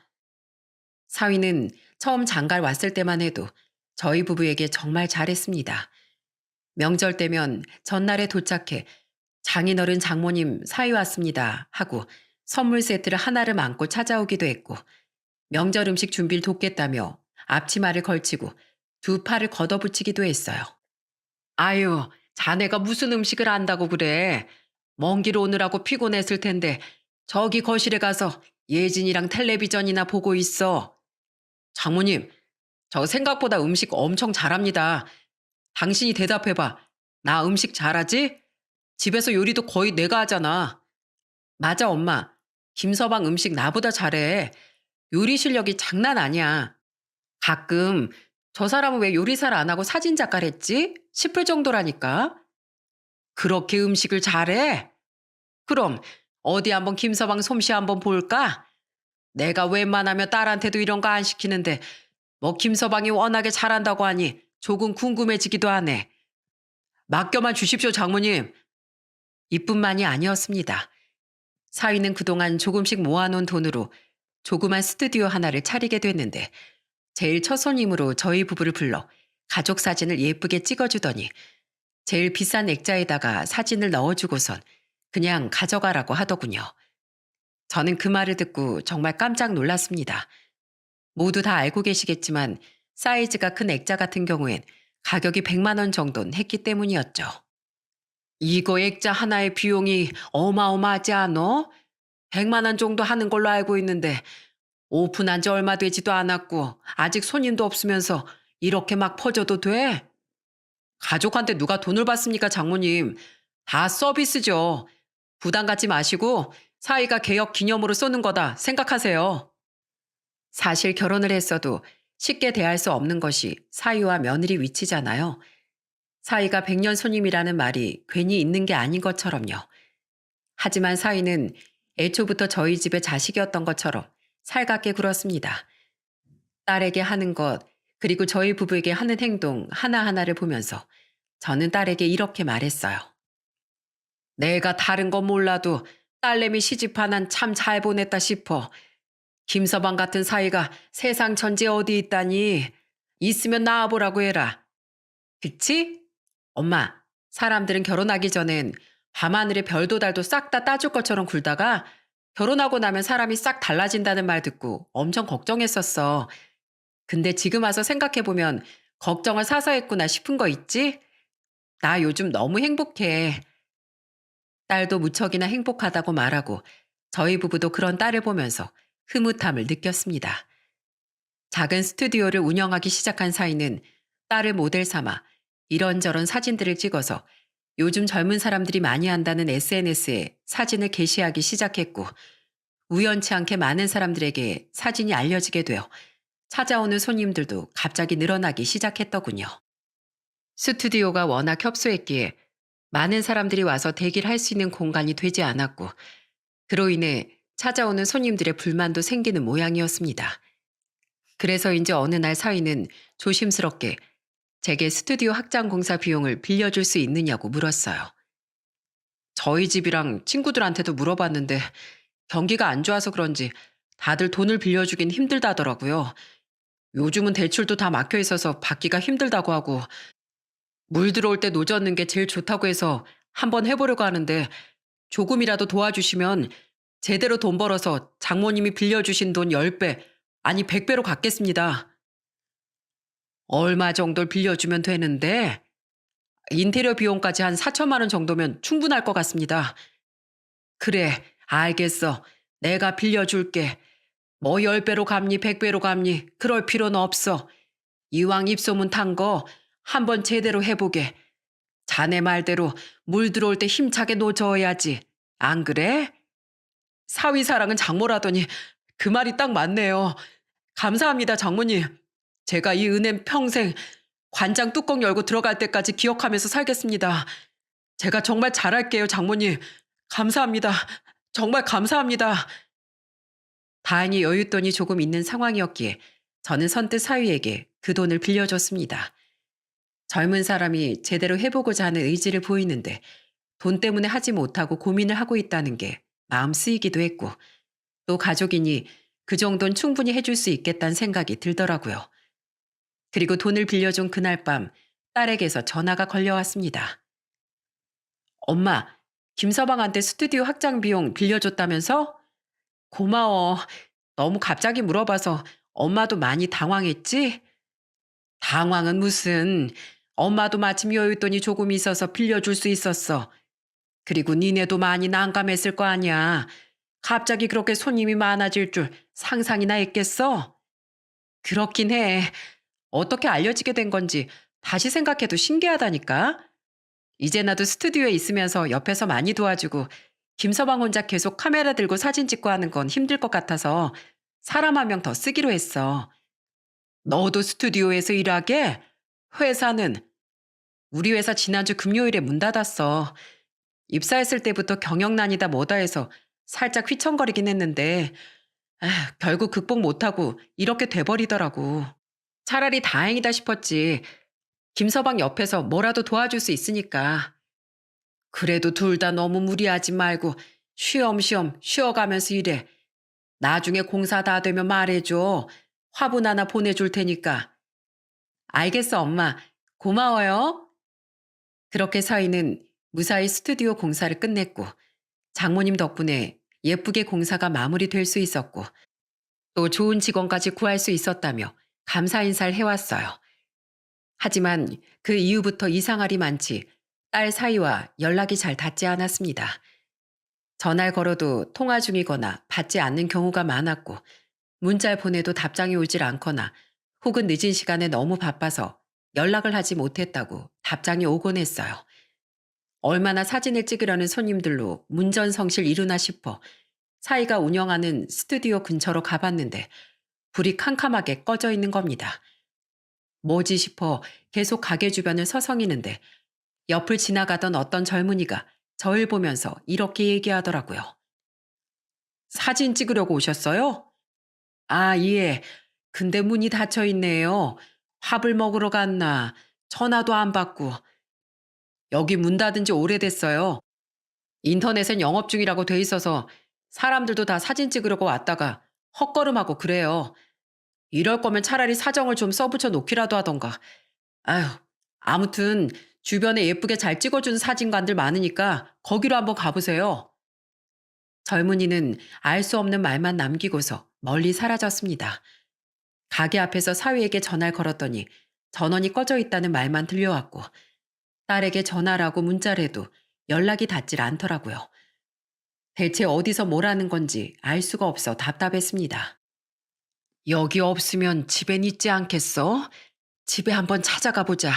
사위는 처음 장가를 왔을 때만 해도 저희 부부에게 정말 잘했습니다. 명절 때면 전날에 도착해 장인어른 장모님 사위 왔습니다 하고 선물 세트를 하나를 안고 찾아오기도 했고 명절 음식 준비를 돕겠다며 앞치마를 걸치고 두 팔을 걷어붙이기도 했어요. 아유, 자네가 무슨 음식을 안다고 그래. 먼 길 오느라고 피곤했을 텐데 저기 거실에 가서 예진이랑 텔레비전이나 보고 있어. 장모님, 저 생각보다 음식 엄청 잘합니다. 당신이 대답해봐. 나 음식 잘하지? 집에서 요리도 거의 내가 하잖아. 맞아, 엄마. 김서방 음식 나보다 잘해. 요리 실력이 장난 아니야. 가끔 저 사람은 왜 요리사를 안 하고 사진작가를 했지? 싶을 정도라니까. 그렇게 음식을 잘해? 그럼 어디 한번 김서방 솜씨 한번 볼까? 내가 웬만하면 딸한테도 이런 거 안 시키는데 뭐 김서방이 워낙에 잘한다고 하니 조금 궁금해지기도 하네. 맡겨만 주십시오, 장모님. 이뿐만이 아니었습니다. 사위는 그동안 조금씩 모아놓은 돈으로 조그만 스튜디오 하나를 차리게 됐는데 제일 첫 손님으로 저희 부부를 불러 가족 사진을 예쁘게 찍어주더니 제일 비싼 액자에다가 사진을 넣어주고선 그냥 가져가라고 하더군요. 저는 그 말을 듣고 정말 깜짝 놀랐습니다. 모두 다 알고 계시겠지만 사이즈가 큰 액자 같은 경우엔 가격이 100만 원 정도는 했기 때문이었죠. 이거 액자 하나의 비용이 어마어마하지 않어? 100만 원 정도 하는 걸로 알고 있는데 오픈한 지 얼마 되지도 않았고 아직 손님도 없으면서 이렇게 막 퍼져도 돼? 가족한테 누가 돈을 받습니까, 장모님? 다 서비스죠. 부담 갖지 마시고 사이가 개역 기념으로 쏘는 거다 생각하세요. 사실 결혼을 했어도 쉽게 대할 수 없는 것이 사위와 며느리 위치잖아요. 사위가 백년 손님이라는 말이 괜히 있는 게 아닌 것처럼요. 하지만 사위는 애초부터 저희 집의 자식이었던 것처럼 살갑게 굴었습니다. 딸에게 하는 것, 그리고 저희 부부에게 하는 행동 하나하나를 보면서 저는 딸에게 이렇게 말했어요. 내가 다른 건 몰라도 딸내미 시집하난 참 잘 보냈다 싶어. 김서방 같은 사위가 세상 전체에 어디 있다니. 있으면 낳아보라고 해라. 그치? 엄마, 사람들은 결혼하기 전엔 밤하늘의 별도 달도 싹 다 따줄 것처럼 굴다가 결혼하고 나면 사람이 싹 달라진다는 말 듣고 엄청 걱정했었어. 근데 지금 와서 생각해보면 걱정을 사서 했구나 싶은 거 있지? 나 요즘 너무 행복해. 딸도 무척이나 행복하다고 말하고 저희 부부도 그런 딸을 보면서 흐뭇함을 느꼈습니다. 작은 스튜디오를 운영하기 시작한 사이는 딸을 모델 삼아 이런저런 사진들을 찍어서 요즘 젊은 사람들이 많이 한다는 SNS에 사진을 게시하기 시작했고 우연치 않게 많은 사람들에게 사진이 알려지게 되어 찾아오는 손님들도 갑자기 늘어나기 시작했더군요. 스튜디오가 워낙 협소했기에 많은 사람들이 와서 대기를 할 수 있는 공간이 되지 않았고 그로 인해 찾아오는 손님들의 불만도 생기는 모양이었습니다. 그래서인지 어느 날 사위는 조심스럽게 제게 스튜디오 확장 공사 비용을 빌려줄 수 있느냐고 물었어요. 저희 집이랑 친구들한테도 물어봤는데 경기가 안 좋아서 그런지 다들 돈을 빌려주긴 힘들다더라고요. 요즘은 대출도 다 막혀 있어서 받기가 힘들다고 하고 물 들어올 때 노젓는 게 제일 좋다고 해서 한번 해보려고 하는데 조금이라도 도와주시면 제대로 돈 벌어서 장모님이 빌려주신 돈 10배, 아니 100배로 갚겠습니다. 얼마 정도를 빌려주면 되는데 인테리어 비용까지 한 4천만 원 정도면 충분할 것 같습니다. 그래, 알겠어. 내가 빌려줄게. 뭐 10배로 갚니 100배로 갚니 그럴 필요는 없어. 이왕 입소문 탄 거 한번 제대로 해보게. 자네 말대로 물 들어올 때 힘차게 놓쳐야지. 안 그래? 사위사랑은 장모라더니 그 말이 딱 맞네요. 감사합니다, 장모님. 제가 이 은행 평생 관장 뚜껑 열고 들어갈 때까지 기억하면서 살겠습니다. 제가 정말 잘할게요, 장모님. 감사합니다. 정말 감사합니다. 다행히 여윳돈이 조금 있는 상황이었기에 저는 선뜻 사위에게 그 돈을 빌려줬습니다. 젊은 사람이 제대로 해보고자 하는 의지를 보이는데 돈 때문에 하지 못하고 고민을 하고 있다는 게 마음 쓰이기도 했고 또 가족이니 그 정도는 충분히 해줄 수 있겠다는 생각이 들더라고요. 그리고 돈을 빌려준 그날 밤 딸에게서 전화가 걸려왔습니다. 엄마, 김서방한테 스튜디오 확장 비용 빌려줬다면서? 고마워. 너무 갑자기 물어봐서 엄마도 많이 당황했지? 당황은 무슨. 엄마도 마침 여윳돈이 조금 있어서 빌려줄 수 있었어. 그리고 니네도 많이 난감했을 거 아니야. 갑자기 그렇게 손님이 많아질 줄 상상이나 했겠어? 그렇긴 해. 어떻게 알려지게 된 건지 다시 생각해도 신기하다니까. 이제 나도 스튜디오에 있으면서 옆에서 많이 도와주고 김서방 혼자 계속 카메라 들고 사진 찍고 하는 건 힘들 것 같아서 사람 한 명 더 쓰기로 했어. 너도 스튜디오에서 일하게? 회사는? 우리 회사 지난주 금요일에 문 닫았어. 입사했을 때부터 경영난이다 뭐다 해서 살짝 휘청거리긴 했는데 결국 극복 못하고 이렇게 돼버리더라고. 차라리 다행이다 싶었지. 김서방 옆에서 뭐라도 도와줄 수 있으니까. 그래도 둘 다 너무 무리하지 말고 쉬엄쉬엄 쉬어가면서 일해. 나중에 공사 다 되면 말해줘. 화분 하나 보내줄 테니까. 알겠어, 엄마. 고마워요. 그렇게 사위는 무사히 스튜디오 공사를 끝냈고 장모님 덕분에 예쁘게 공사가 마무리될 수 있었고 또 좋은 직원까지 구할 수 있었다며 감사 인사를 해왔어요. 하지만 그 이후부터 이상할이 많지 딸 사이와 연락이 잘 닿지 않았습니다. 전화를 걸어도 통화 중이거나 받지 않는 경우가 많았고 문자를 보내도 답장이 오질 않거나 혹은 늦은 시간에 너무 바빠서 연락을 하지 못했다고 답장이 오곤 했어요. 얼마나 사진을 찍으려는 손님들로 문전성실 이루나 싶어 사이가 운영하는 스튜디오 근처로 가봤는데 불이 캄캄하게 꺼져 있는 겁니다. 뭐지 싶어 계속 가게 주변을 서성이는데 옆을 지나가던 어떤 젊은이가 저를 보면서 이렇게 얘기하더라고요. 사진 찍으려고 오셨어요? 아, 예. 근데 문이 닫혀 있네요. 밥을 먹으러 갔나. 전화도 안 받고. 여기 문 닫은 지 오래됐어요. 인터넷엔 영업 중이라고 돼 있어서 사람들도 다 사진 찍으려고 왔다가 헛걸음하고 그래요. 이럴 거면 차라리 사정을 좀 써붙여 놓기라도 하던가. 아휴, 아무튼 주변에 예쁘게 잘 찍어주는 사진관들 많으니까 거기로 한번 가보세요. 젊은이는 알 수 없는 말만 남기고서 멀리 사라졌습니다. 가게 앞에서 사위에게 전화를 걸었더니 전원이 꺼져 있다는 말만 들려왔고 딸에게 전화라고 문자를 해도 연락이 닿질 않더라고요. 대체 어디서 뭘 하는 건지 알 수가 없어 답답했습니다. 여기 없으면 집엔 있지 않겠어? 집에 한번 찾아가 보자.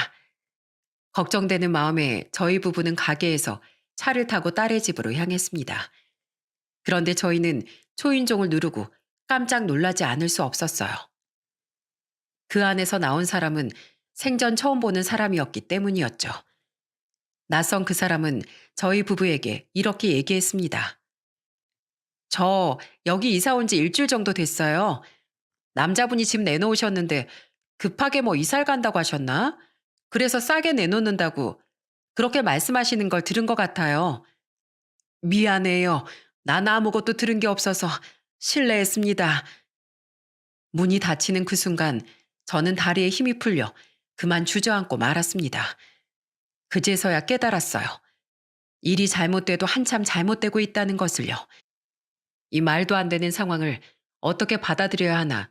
걱정되는 마음에 저희 부부는 가게에서 차를 타고 딸의 집으로 향했습니다. 그런데 저희는 초인종을 누르고 깜짝 놀라지 않을 수 없었어요. 그 안에서 나온 사람은 생전 처음 보는 사람이었기 때문이었죠. 낯선 그 사람은 저희 부부에게 이렇게 얘기했습니다. 저 여기 이사 온 지 일주일 정도 됐어요. 남자분이 집 내놓으셨는데 급하게 뭐 이사를 간다고 하셨나? 그래서 싸게 내놓는다고 그렇게 말씀하시는 걸 들은 것 같아요. 미안해요. 난 아무것도 들은 게 없어서 실례했습니다. 문이 닫히는 그 순간 저는 다리에 힘이 풀려 그만 주저앉고 말았습니다. 그제서야 깨달았어요. 일이 잘못돼도 한참 잘못되고 있다는 것을요. 이 말도 안 되는 상황을 어떻게 받아들여야 하나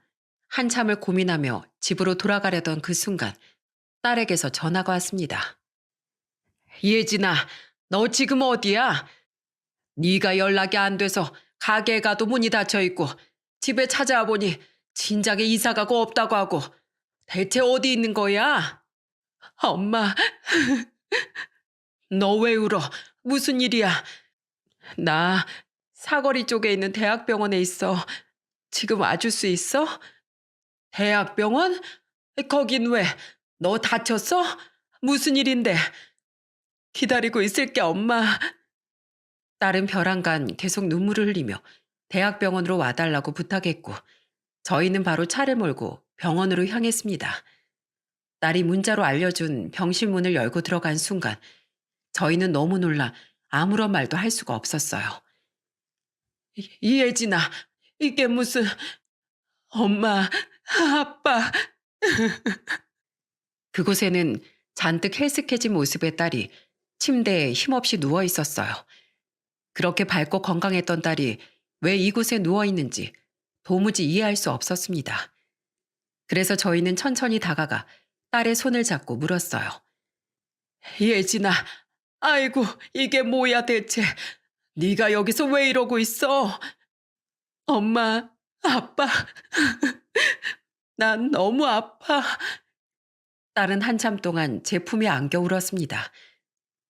한참을 고민하며 집으로 돌아가려던 그 순간 딸에게서 전화가 왔습니다. 예진아, 너 지금 어디야? 네가 연락이 안 돼서 가게에 가도 문이 닫혀 있고 집에 찾아와 보니 진작에 이사 가고 없다고 하고 대체 어디 있는 거야? 엄마, 너 왜 울어? 무슨 일이야? 나 사거리 쪽에 있는 대학병원에 있어. 지금 와줄 수 있어? 대학병원? 거긴 왜? 너 다쳤어? 무슨 일인데? 기다리고 있을게, 엄마. 딸은 벼랑간 계속 눈물을 흘리며 대학병원으로 와달라고 부탁했고 저희는 바로 차를 몰고 병원으로 향했습니다. 딸이 문자로 알려준 병실 문을 열고 들어간 순간 저희는 너무 놀라 아무런 말도 할 수가 없었어요. 이혜진아, 이게 무슨... 엄마, 아빠... 그곳에는 잔뜩 헬스케진 모습의 딸이 침대에 힘없이 누워 있었어요. 그렇게 밝고 건강했던 딸이 왜 이곳에 누워 있는지 도무지 이해할 수 없었습니다. 그래서 저희는 천천히 다가가 딸의 손을 잡고 물었어요. 예진아, 아이고 이게 뭐야 대체. 네가 여기서 왜 이러고 있어? 엄마, 아빠, 난 너무 아파. 딸은 한참 동안 제 품에 안겨 울었습니다.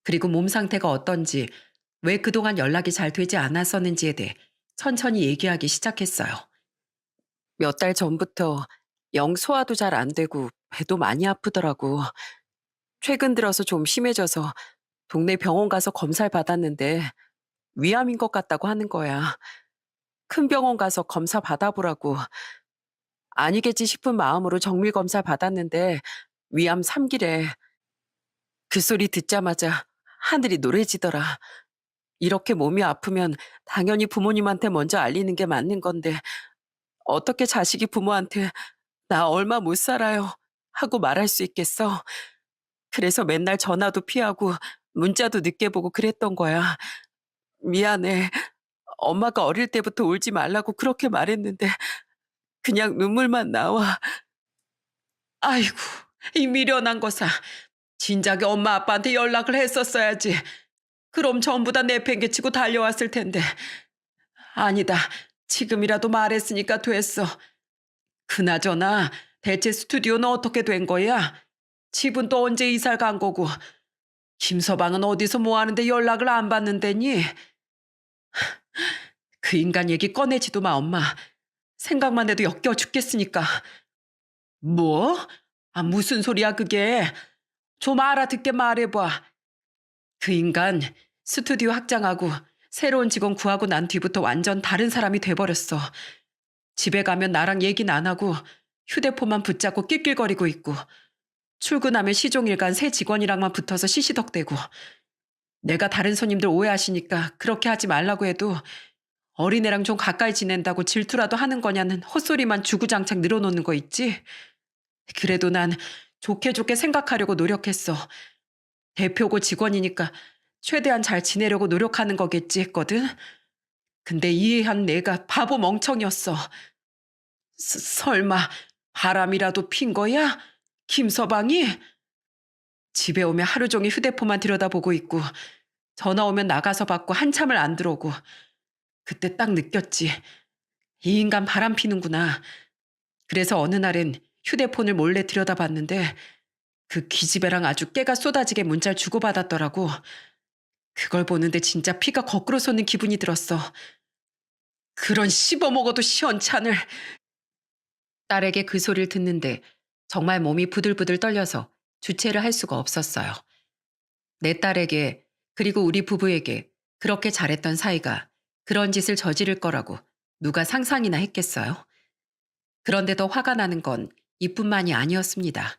그리고 몸 상태가 어떤지, 왜 그동안 연락이 잘 되지 않았었는지에 대해 천천히 얘기하기 시작했어요. 몇 달 전부터 영 소화도 잘 안 되고 배도 많이 아프더라고. 최근 들어서 좀 심해져서 동네 병원 가서 검사를 받았는데 위암인 것 같다고 하는 거야. 큰 병원 가서 검사 받아보라고. 아니겠지 싶은 마음으로 정밀 검사 받았는데 위암 3기래. 그 소리 듣자마자 하늘이 노래지더라. 이렇게 몸이 아프면 당연히 부모님한테 먼저 알리는 게 맞는 건데 어떻게 자식이 부모한테 나 얼마 못 살아요 하고 말할 수 있겠어? 그래서 맨날 전화도 피하고 문자도 늦게 보고 그랬던 거야. 미안해. 엄마가 어릴 때부터 울지 말라고 그렇게 말했는데 그냥 눈물만 나와. 아이고, 이 미련한 거사. 진작에 엄마 아빠한테 연락을 했었어야지. 그럼 전부 다 내팽개치고 달려왔을 텐데. 아니다. 지금이라도 말했으니까 됐어. 그나저나 대체 스튜디오는 어떻게 된 거야? 집은 또 언제 이사를 간 거고? 김서방은 어디서 뭐 하는데 연락을 안 받는데니? 그 인간 얘기 꺼내지도 마, 엄마. 생각만 해도 역겨워 죽겠으니까. 뭐? 아, 무슨 소리야 그게? 좀 알아듣게 말해봐. 그 인간 스튜디오 확장하고 새로운 직원 구하고 난 뒤부터 완전 다른 사람이 돼버렸어. 집에 가면 나랑 얘기는 안 하고 휴대폰만 붙잡고 낄낄거리고 있고 출근하면 시종일관 새 직원이랑만 붙어서 시시덕대고 내가 다른 손님들 오해하시니까 그렇게 하지 말라고 해도 어린애랑 좀 가까이 지낸다고 질투라도 하는 거냐는 헛소리만 주구장창 늘어놓는 거 있지? 그래도 난 좋게 좋게 생각하려고 노력했어. 대표고 직원이니까 최대한 잘 지내려고 노력하는 거겠지 했거든. 근데 이해한 내가 바보 멍청이었어. 설마 바람이라도 핀 거야? 김서방이? 집에 오면 하루 종일 휴대폰만 들여다보고 있고 전화 오면 나가서 받고 한참을 안 들어오고 그때 딱 느꼈지. 이 인간 바람 피는구나. 그래서 어느 날엔 휴대폰을 몰래 들여다봤는데 그 기집애랑 아주 깨가 쏟아지게 문자를 주고받았더라고. 그걸 보는데 진짜 피가 거꾸로 솟는 기분이 들었어. 그런 씹어먹어도 시원찮을. 딸에게 그 소리를 듣는데 정말 몸이 부들부들 떨려서 주체를 할 수가 없었어요. 내 딸에게 그리고 우리 부부에게 그렇게 잘했던 사이가 그런 짓을 저지를 거라고 누가 상상이나 했겠어요? 그런데 더 화가 나는 건 이뿐만이 아니었습니다.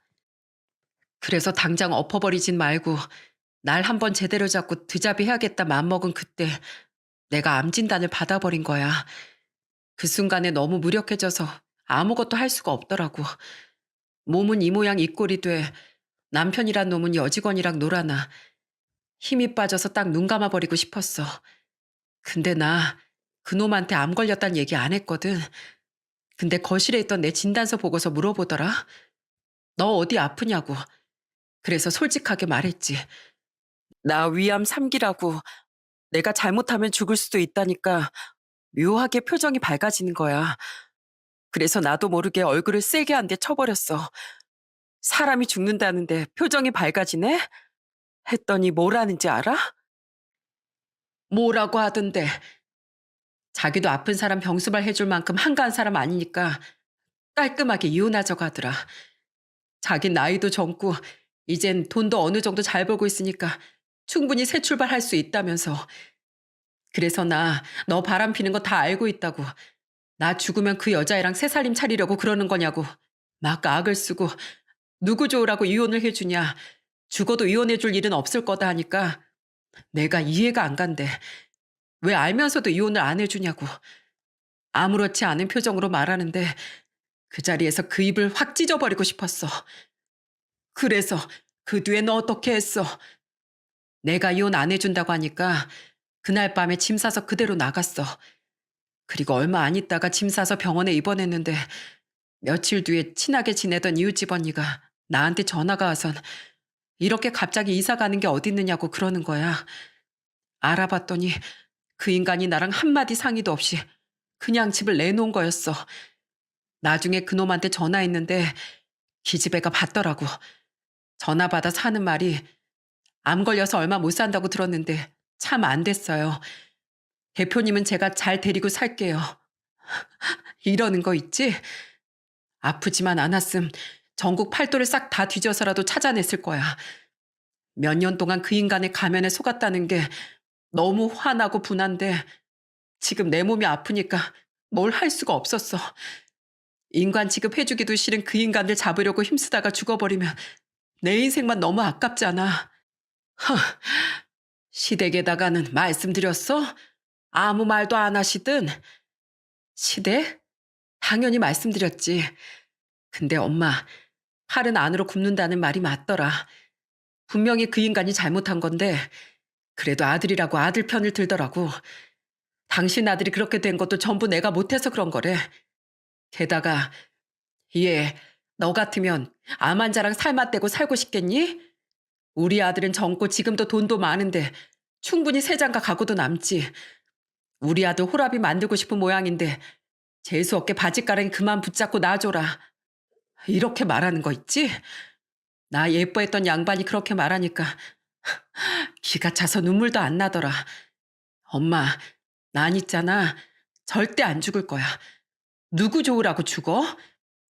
그래서 당장 엎어버리진 말고 날 한번 제대로 잡고 드잡이 해야겠다 마음먹은 그때 내가 암 진단을 받아버린 거야. 그 순간에 너무 무력해져서 아무것도 할 수가 없더라고. 몸은 이 모양 이 꼴이 돼 남편이란 놈은 여직원이랑 놀아나 힘이 빠져서 딱 눈 감아버리고 싶었어. 근데 나 그놈한테 암 걸렸단 얘기 안 했거든. 근데 거실에 있던 내 진단서 보고서 물어보더라. 너 어디 아프냐고. 그래서 솔직하게 말했지. 나 위암 3기라고. 내가 잘못하면 죽을 수도 있다니까 묘하게 표정이 밝아지는 거야. 그래서 나도 모르게 얼굴을 세게 한 대 쳐버렸어. 사람이 죽는다는데 표정이 밝아지네? 했더니 뭐라는지 알아? 뭐라고 하던데. 자기도 아픈 사람 병수발 해줄 만큼 한가한 사람 아니니까 깔끔하게 이혼하자고 하더라. 자긴 나이도 젊고 이젠 돈도 어느 정도 잘 벌고 있으니까 충분히 새 출발할 수 있다면서. 그래서 나 너 바람 피는 거 다 알고 있다고. 나 죽으면 그 여자애랑 새 살림 차리려고 그러는 거냐고. 막 악을 쓰고 누구 좋으라고 이혼을 해주냐. 죽어도 이혼해줄 일은 없을 거다 하니까 내가 이해가 안 간대. 왜 알면서도 이혼을 안 해주냐고. 아무렇지 않은 표정으로 말하는데 그 자리에서 그 입을 확 찢어버리고 싶었어. 그래서 그 뒤에 너 어떻게 했어? 내가 이혼 안 해준다고 하니까 그날 밤에 짐 싸서 그대로 나갔어. 그리고 얼마 안 있다가 짐 싸서 병원에 입원했는데 며칠 뒤에 친하게 지내던 이웃집 언니가 나한테 전화가 와선 이렇게 갑자기 이사 가는 게 어딨느냐고 그러는 거야. 알아봤더니 그 인간이 나랑 한마디 상의도 없이 그냥 집을 내놓은 거였어. 나중에 그놈한테 전화했는데 기집애가 받더라고. 전화 받아서 하는 말이 암 걸려서 얼마 못 산다고 들었는데 참 안 됐어요. 대표님은 제가 잘 데리고 살게요. 이러는 거 있지? 아프지만 않았음 전국 팔도를 싹 다 뒤져서라도 찾아냈을 거야. 몇 년 동안 그 인간의 가면에 속았다는 게 너무 화나고 분한데 지금 내 몸이 아프니까 뭘 할 수가 없었어. 인간 취급해주기도 싫은 그 인간들 잡으려고 힘쓰다가 죽어버리면 내 인생만 너무 아깝잖아. 허, 시댁에다가는 말씀드렸어? 아무 말도 안 하시든. 시댁? 당연히 말씀드렸지. 근데 엄마, 팔은 안으로 굽는다는 말이 맞더라. 분명히 그 인간이 잘못한 건데 그래도 아들이라고 아들 편을 들더라고. 당신 아들이 그렇게 된 것도 전부 내가 못해서 그런 거래. 게다가 얘 너 같으면 암 환자랑 살맛대고 살고 싶겠니? 우리 아들은 젊고 지금도 돈도 많은데 충분히 새 장가 가구도 남지. 우리 아들 호랍이 만들고 싶은 모양인데 재수없게 바짓가랑이 그만 붙잡고 놔줘라. 이렇게 말하는 거 있지? 나 예뻐했던 양반이 그렇게 말하니까 기가 차서 눈물도 안 나더라. 엄마, 난 있잖아. 절대 안 죽을 거야. 누구 좋으라고 죽어?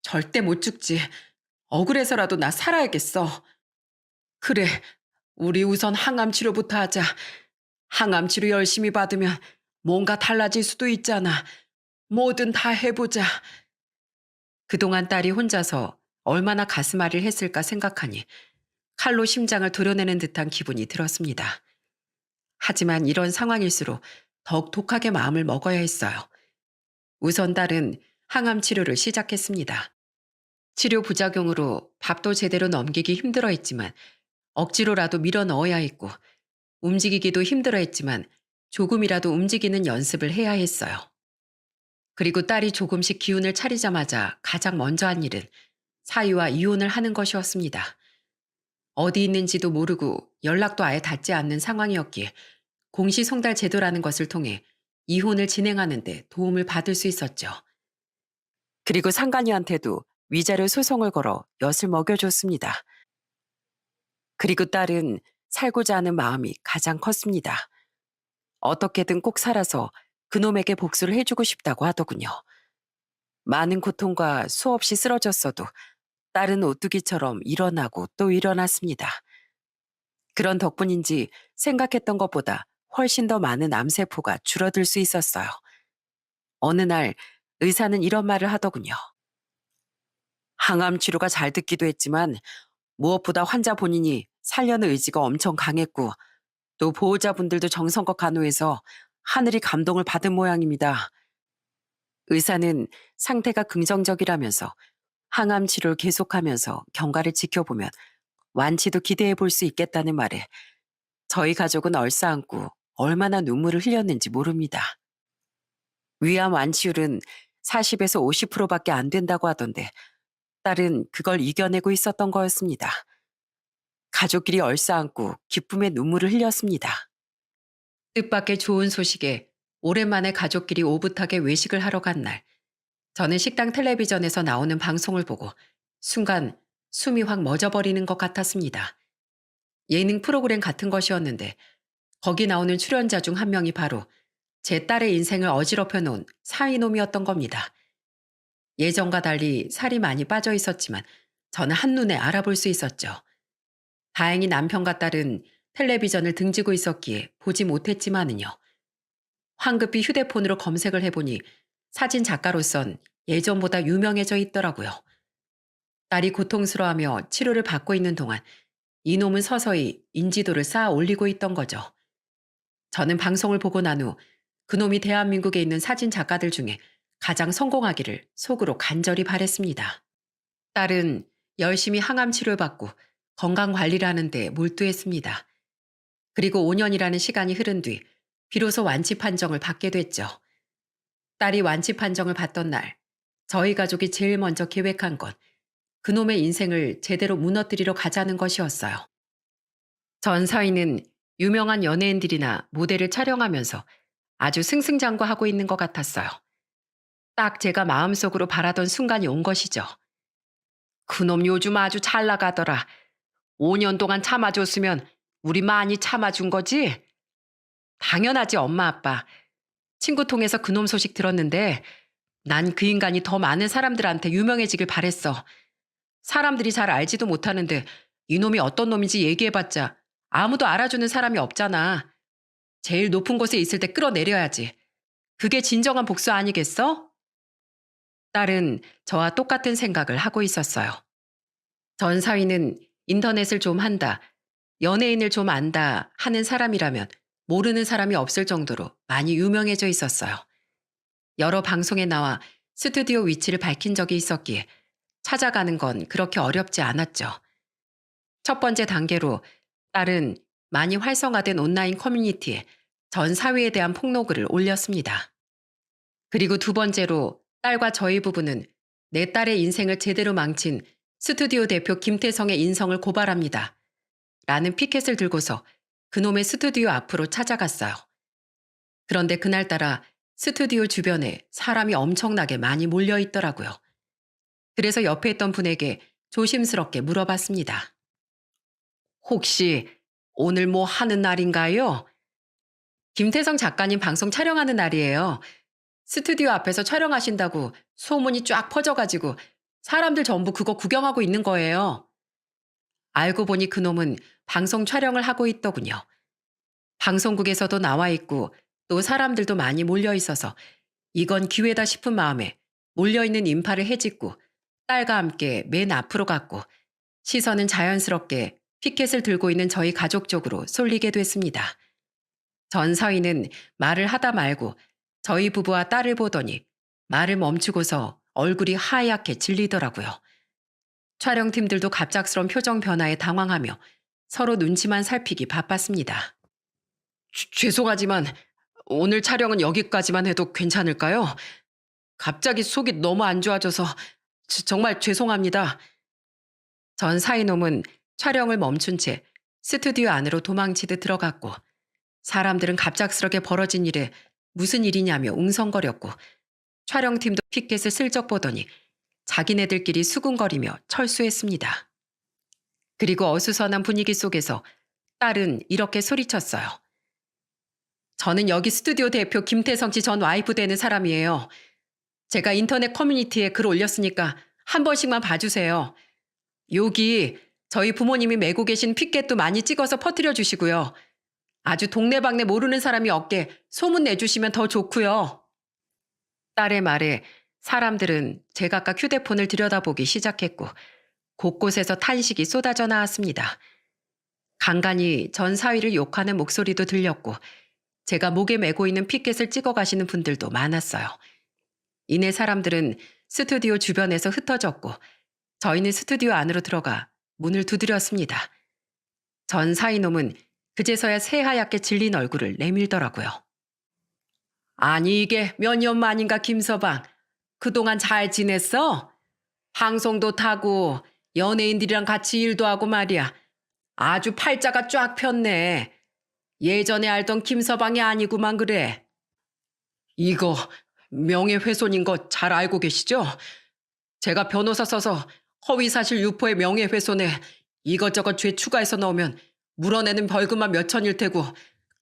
절대 못 죽지. 억울해서라도 나 살아야겠어. 그래, 우리 우선 항암 치료부터 하자. 항암 치료 열심히 받으면 뭔가 달라질 수도 있잖아. 뭐든 다 해보자. 그동안 딸이 혼자서 얼마나 가슴앓이를 했을까 생각하니 칼로 심장을 도려내는 듯한 기분이 들었습니다. 하지만 이런 상황일수록 더욱 독하게 마음을 먹어야 했어요. 우선 딸은 항암 치료를 시작했습니다. 치료 부작용으로 밥도 제대로 넘기기 힘들어 했지만 억지로라도 밀어 넣어야 했고 움직이기도 힘들어 했지만 조금이라도 움직이는 연습을 해야 했어요. 그리고 딸이 조금씩 기운을 차리자마자 가장 먼저 한 일은 사위와 이혼을 하는 것이었습니다. 어디 있는지도 모르고 연락도 아예 닿지 않는 상황이었기에 공시송달 제도라는 것을 통해 이혼을 진행하는 데 도움을 받을 수 있었죠. 그리고 상간이한테도 위자료 소송을 걸어 엿을 먹여줬습니다. 그리고 딸은 살고자 하는 마음이 가장 컸습니다. 어떻게든 꼭 살아서 그놈에게 복수를 해주고 싶다고 하더군요. 많은 고통과 수없이 쓰러졌어도 딸은 오뚜기처럼 일어나고 또 일어났습니다. 그런 덕분인지 생각했던 것보다 훨씬 더 많은 암세포가 줄어들 수 있었어요. 어느 날 의사는 이런 말을 하더군요. 항암 치료가 잘 듣기도 했지만 무엇보다 환자 본인이 살려는 의지가 엄청 강했고 또 보호자분들도 정성껏 간호해서 하늘이 감동을 받은 모양입니다. 의사는 상태가 긍정적이라면서 항암 치료를 계속하면서 경과를 지켜보면 완치도 기대해 볼 수 있겠다는 말에 저희 가족은 얼싸안고 얼마나 눈물을 흘렸는지 모릅니다. 위암 완치율은 40에서 50%밖에 안 된다고 하던데 딸은 그걸 이겨내고 있었던 거였습니다. 가족끼리 얼싸안고 기쁨의 눈물을 흘렸습니다. 뜻밖의 좋은 소식에 오랜만에 가족끼리 오붓하게 외식을 하러 간 날, 저는 식당 텔레비전에서 나오는 방송을 보고 순간 숨이 확 멎어버리는 것 같았습니다. 예능 프로그램 같은 것이었는데 거기 나오는 출연자 중 한 명이 바로 제 딸의 인생을 어지럽혀 놓은 사위놈이었던 겁니다. 예전과 달리 살이 많이 빠져 있었지만 저는 한눈에 알아볼 수 있었죠. 다행히 남편과 딸은 텔레비전을 등지고 있었기에 보지 못했지만은요. 황급히 휴대폰으로 검색을 해보니 사진 작가로선 예전보다 유명해져 있더라고요. 딸이 고통스러워하며 치료를 받고 있는 동안 이놈은 서서히 인지도를 쌓아 올리고 있던 거죠. 저는 방송을 보고 난 후 그놈이 대한민국에 있는 사진 작가들 중에 가장 성공하기를 속으로 간절히 바랬습니다. 딸은 열심히 항암 치료를 받고 건강 관리를 하는데 몰두했습니다. 그리고 5년이라는 시간이 흐른 뒤 비로소 완치 판정을 받게 됐죠. 딸이 완치 판정을 받던 날 저희 가족이 제일 먼저 계획한 건 그놈의 인생을 제대로 무너뜨리러 가자는 것이었어요. 전 사위는 유명한 연예인들이나 모델을 촬영하면서 아주 승승장구하고 있는 것 같았어요. 딱 제가 마음속으로 바라던 순간이 온 것이죠. 그놈 요즘 아주 잘 나가더라. 5년 동안 참아줬으면 우리 많이 참아준 거지? 당연하지 엄마 아빠. 친구 통해서 그놈 소식 들었는데 난 그 인간이 더 많은 사람들한테 유명해지길 바랬어. 사람들이 잘 알지도 못하는데 이놈이 어떤 놈인지 얘기해봤자 아무도 알아주는 사람이 없잖아. 제일 높은 곳에 있을 때 끌어내려야지. 그게 진정한 복수 아니겠어? 딸은 저와 똑같은 생각을 하고 있었어요. 전 사위는 인터넷을 좀 한다, 연예인을 좀 안다 하는 사람이라면 모르는 사람이 없을 정도로 많이 유명해져 있었어요. 여러 방송에 나와 스튜디오 위치를 밝힌 적이 있었기에 찾아가는 건 그렇게 어렵지 않았죠. 첫 번째 단계로 딸은 많이 활성화된 온라인 커뮤니티에 전 사위에 대한 폭로글을 올렸습니다. 그리고 두 번째로 딸과 저희 부부는 내 딸의 인생을 제대로 망친 스튜디오 대표 김태성의 인성을 고발합니다. 라는 피켓을 들고서 그놈의 스튜디오 앞으로 찾아갔어요. 그런데 그날따라 스튜디오 주변에 사람이 엄청나게 많이 몰려 있더라고요. 그래서 옆에 있던 분에게 조심스럽게 물어봤습니다. 혹시 오늘 뭐 하는 날인가요? 김태성 작가님 방송 촬영하는 날이에요. 스튜디오 앞에서 촬영하신다고 소문이 쫙 퍼져가지고 사람들 전부 그거 구경하고 있는 거예요. 알고 보니 그놈은 방송 촬영을 하고 있더군요. 방송국에서도 나와 있고 또 사람들도 많이 몰려 있어서 이건 기회다 싶은 마음에 몰려있는 인파를 헤집고 딸과 함께 맨 앞으로 갔고 시선은 자연스럽게 피켓을 들고 있는 저희 가족 쪽으로 쏠리게 됐습니다. 전 서인은 말을 하다 말고 저희 부부와 딸을 보더니 말을 멈추고서 얼굴이 하얗게 질리더라고요. 촬영팀들도 갑작스러운 표정 변화에 당황하며 서로 눈치만 살피기 바빴습니다. 죄송하지만 오늘 촬영은 여기까지만 해도 괜찮을까요? 갑자기 속이 너무 안 좋아져서 정말 죄송합니다. 전 사이놈은 촬영을 멈춘 채 스튜디오 안으로 도망치듯 들어갔고 사람들은 갑작스럽게 벌어진 일에 무슨 일이냐며 웅성거렸고 촬영팀도 피켓을 슬쩍 보더니 자기네들끼리 수군거리며 철수했습니다. 그리고 어수선한 분위기 속에서 딸은 이렇게 소리쳤어요. 저는 여기 스튜디오 대표 김태성 씨 전 와이프 되는 사람이에요. 제가 인터넷 커뮤니티에 글 올렸으니까 한 번씩만 봐주세요. 여기 저희 부모님이 메고 계신 피켓도 많이 찍어서 퍼뜨려 주시고요. 아주 동네방네 모르는 사람이 없게 소문 내주시면 더 좋고요. 딸의 말에 사람들은 제각각 휴대폰을 들여다보기 시작했고 곳곳에서 탄식이 쏟아져 나왔습니다. 간간히 전 사위를 욕하는 목소리도 들렸고 제가 목에 메고 있는 피켓을 찍어 가시는 분들도 많았어요. 이내 사람들은 스튜디오 주변에서 흩어졌고 저희는 스튜디오 안으로 들어가 문을 두드렸습니다. 전 사이놈은 그제서야 새하얗게 질린 얼굴을 내밀더라고요. 아니 이게 몇 년 만인가 김서방. 그동안 잘 지냈어? 방송도 타고 연예인들이랑 같이 일도 하고 말이야. 아주 팔자가 쫙 폈네. 예전에 알던 김서방이 아니구만 그래. 이거 명예훼손인 거 잘 알고 계시죠? 제가 변호사 써서 허위사실 유포의 명예훼손에 이것저것 죄 추가해서 넣으면 물어내는 벌금만 몇천일 테고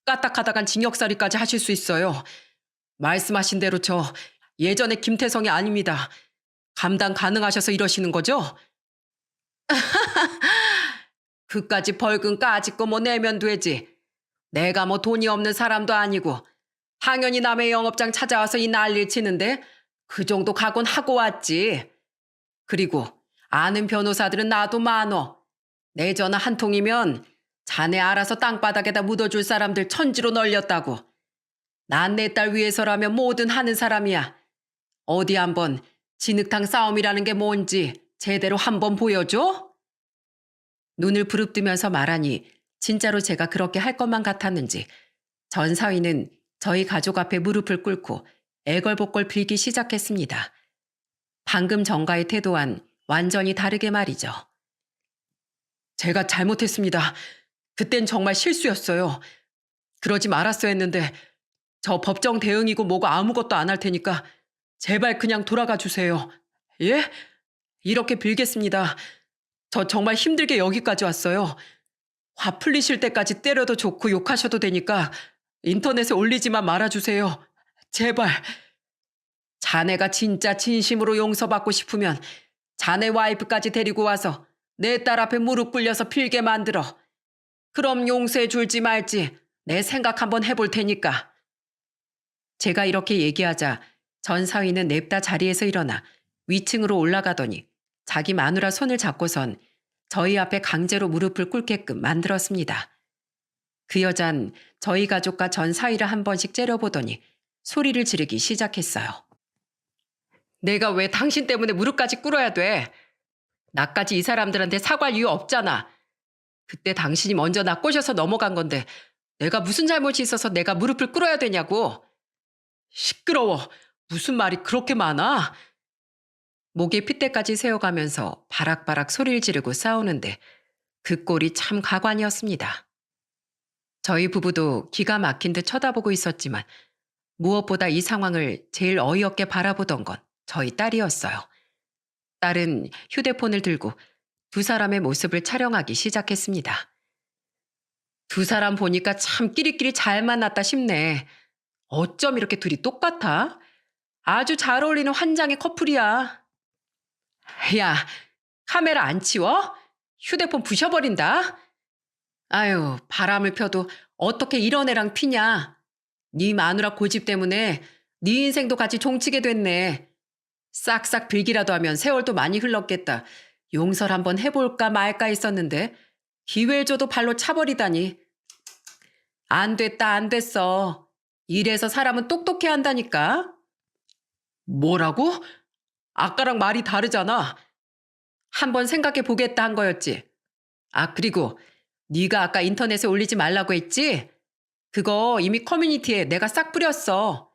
까딱하다간 징역살이까지 하실 수 있어요. 말씀하신 대로 저 예전에 김태성이 아닙니다. 감당 가능하셔서 이러시는 거죠? 그까지 벌금 까짓거 뭐 내면 되지. 내가 뭐 돈이 없는 사람도 아니고 당연히 남의 영업장 찾아와서 이 난리를 치는데 그 정도 각오는 하고 왔지. 그리고 아는 변호사들은 나도 많어. 내 전화 한 통이면 자네 알아서 땅바닥에다 묻어줄 사람들 천지로 널렸다고. 난 내 딸 위해서라면 뭐든 하는 사람이야. 어디 한번 진흙탕 싸움이라는 게 뭔지 제대로 한번 보여줘? 눈을 부릅뜨면서 말하니 진짜로 제가 그렇게 할 것만 같았는지 전 사위는 저희 가족 앞에 무릎을 꿇고 애걸복걸 빌기 시작했습니다. 방금 전과의 태도와는 완전히 다르게 말이죠. 제가 잘못했습니다. 그땐 정말 실수였어요. 그러지 말았어야 했는데 저 법정 대응이고 뭐고 아무것도 안 할 테니까 제발 그냥 돌아가 주세요. 예? 이렇게 빌겠습니다. 저 정말 힘들게 여기까지 왔어요. 화 풀리실 때까지 때려도 좋고 욕하셔도 되니까 인터넷에 올리지만 말아주세요. 제발. 자네가 진짜 진심으로 용서받고 싶으면 자네 와이프까지 데리고 와서 내 딸 앞에 무릎 꿇려서 빌게 만들어. 그럼 용서해 줄지 말지 내 생각 한번 해볼 테니까. 제가 이렇게 얘기하자 전 사위는 냅다 자리에서 일어나 위층으로 올라가더니 자기 마누라 손을 잡고선 저희 앞에 강제로 무릎을 꿇게끔 만들었습니다. 그 여잔 저희 가족과 전 사위를 한 번씩 째려보더니 소리를 지르기 시작했어요. 내가 왜 당신 때문에 무릎까지 꿇어야 돼? 나까지 이 사람들한테 사과할 이유 없잖아. 그때 당신이 먼저 나 꼬셔서 넘어간 건데 내가 무슨 잘못이 있어서 내가 무릎을 꿇어야 되냐고. 시끄러워. 무슨 말이 그렇게 많아? 목에 핏대까지 세워가면서 바락바락 소리를 지르고 싸우는데 그 꼴이 참 가관이었습니다. 저희 부부도 기가 막힌 듯 쳐다보고 있었지만 무엇보다 이 상황을 제일 어이없게 바라보던 건 저희 딸이었어요. 딸은 휴대폰을 들고 두 사람의 모습을 촬영하기 시작했습니다. 두 사람 보니까 참 끼리끼리 잘 만났다 싶네. 어쩜 이렇게 둘이 똑같아? 아주 잘 어울리는 환장의 커플이야. 야, 카메라 안 치워? 휴대폰 부셔버린다. 아유, 바람을 펴도 어떻게 이런 애랑 피냐. 네 마누라 고집 때문에 네 인생도 같이 종치게 됐네. 싹싹 빌기라도 하면 세월도 많이 흘렀겠다. 용서를 한번 해볼까 말까 했었는데 기회를 줘도 발로 차버리다니. 안 됐다, 안 됐어. 이래서 사람은 똑똑해야 한다니까. 뭐라고? 아까랑 말이 다르잖아. 한번 생각해 보겠다 한 거였지. 아, 그리고 네가 아까 인터넷에 올리지 말라고 했지? 그거 이미 커뮤니티에 내가 싹 뿌렸어.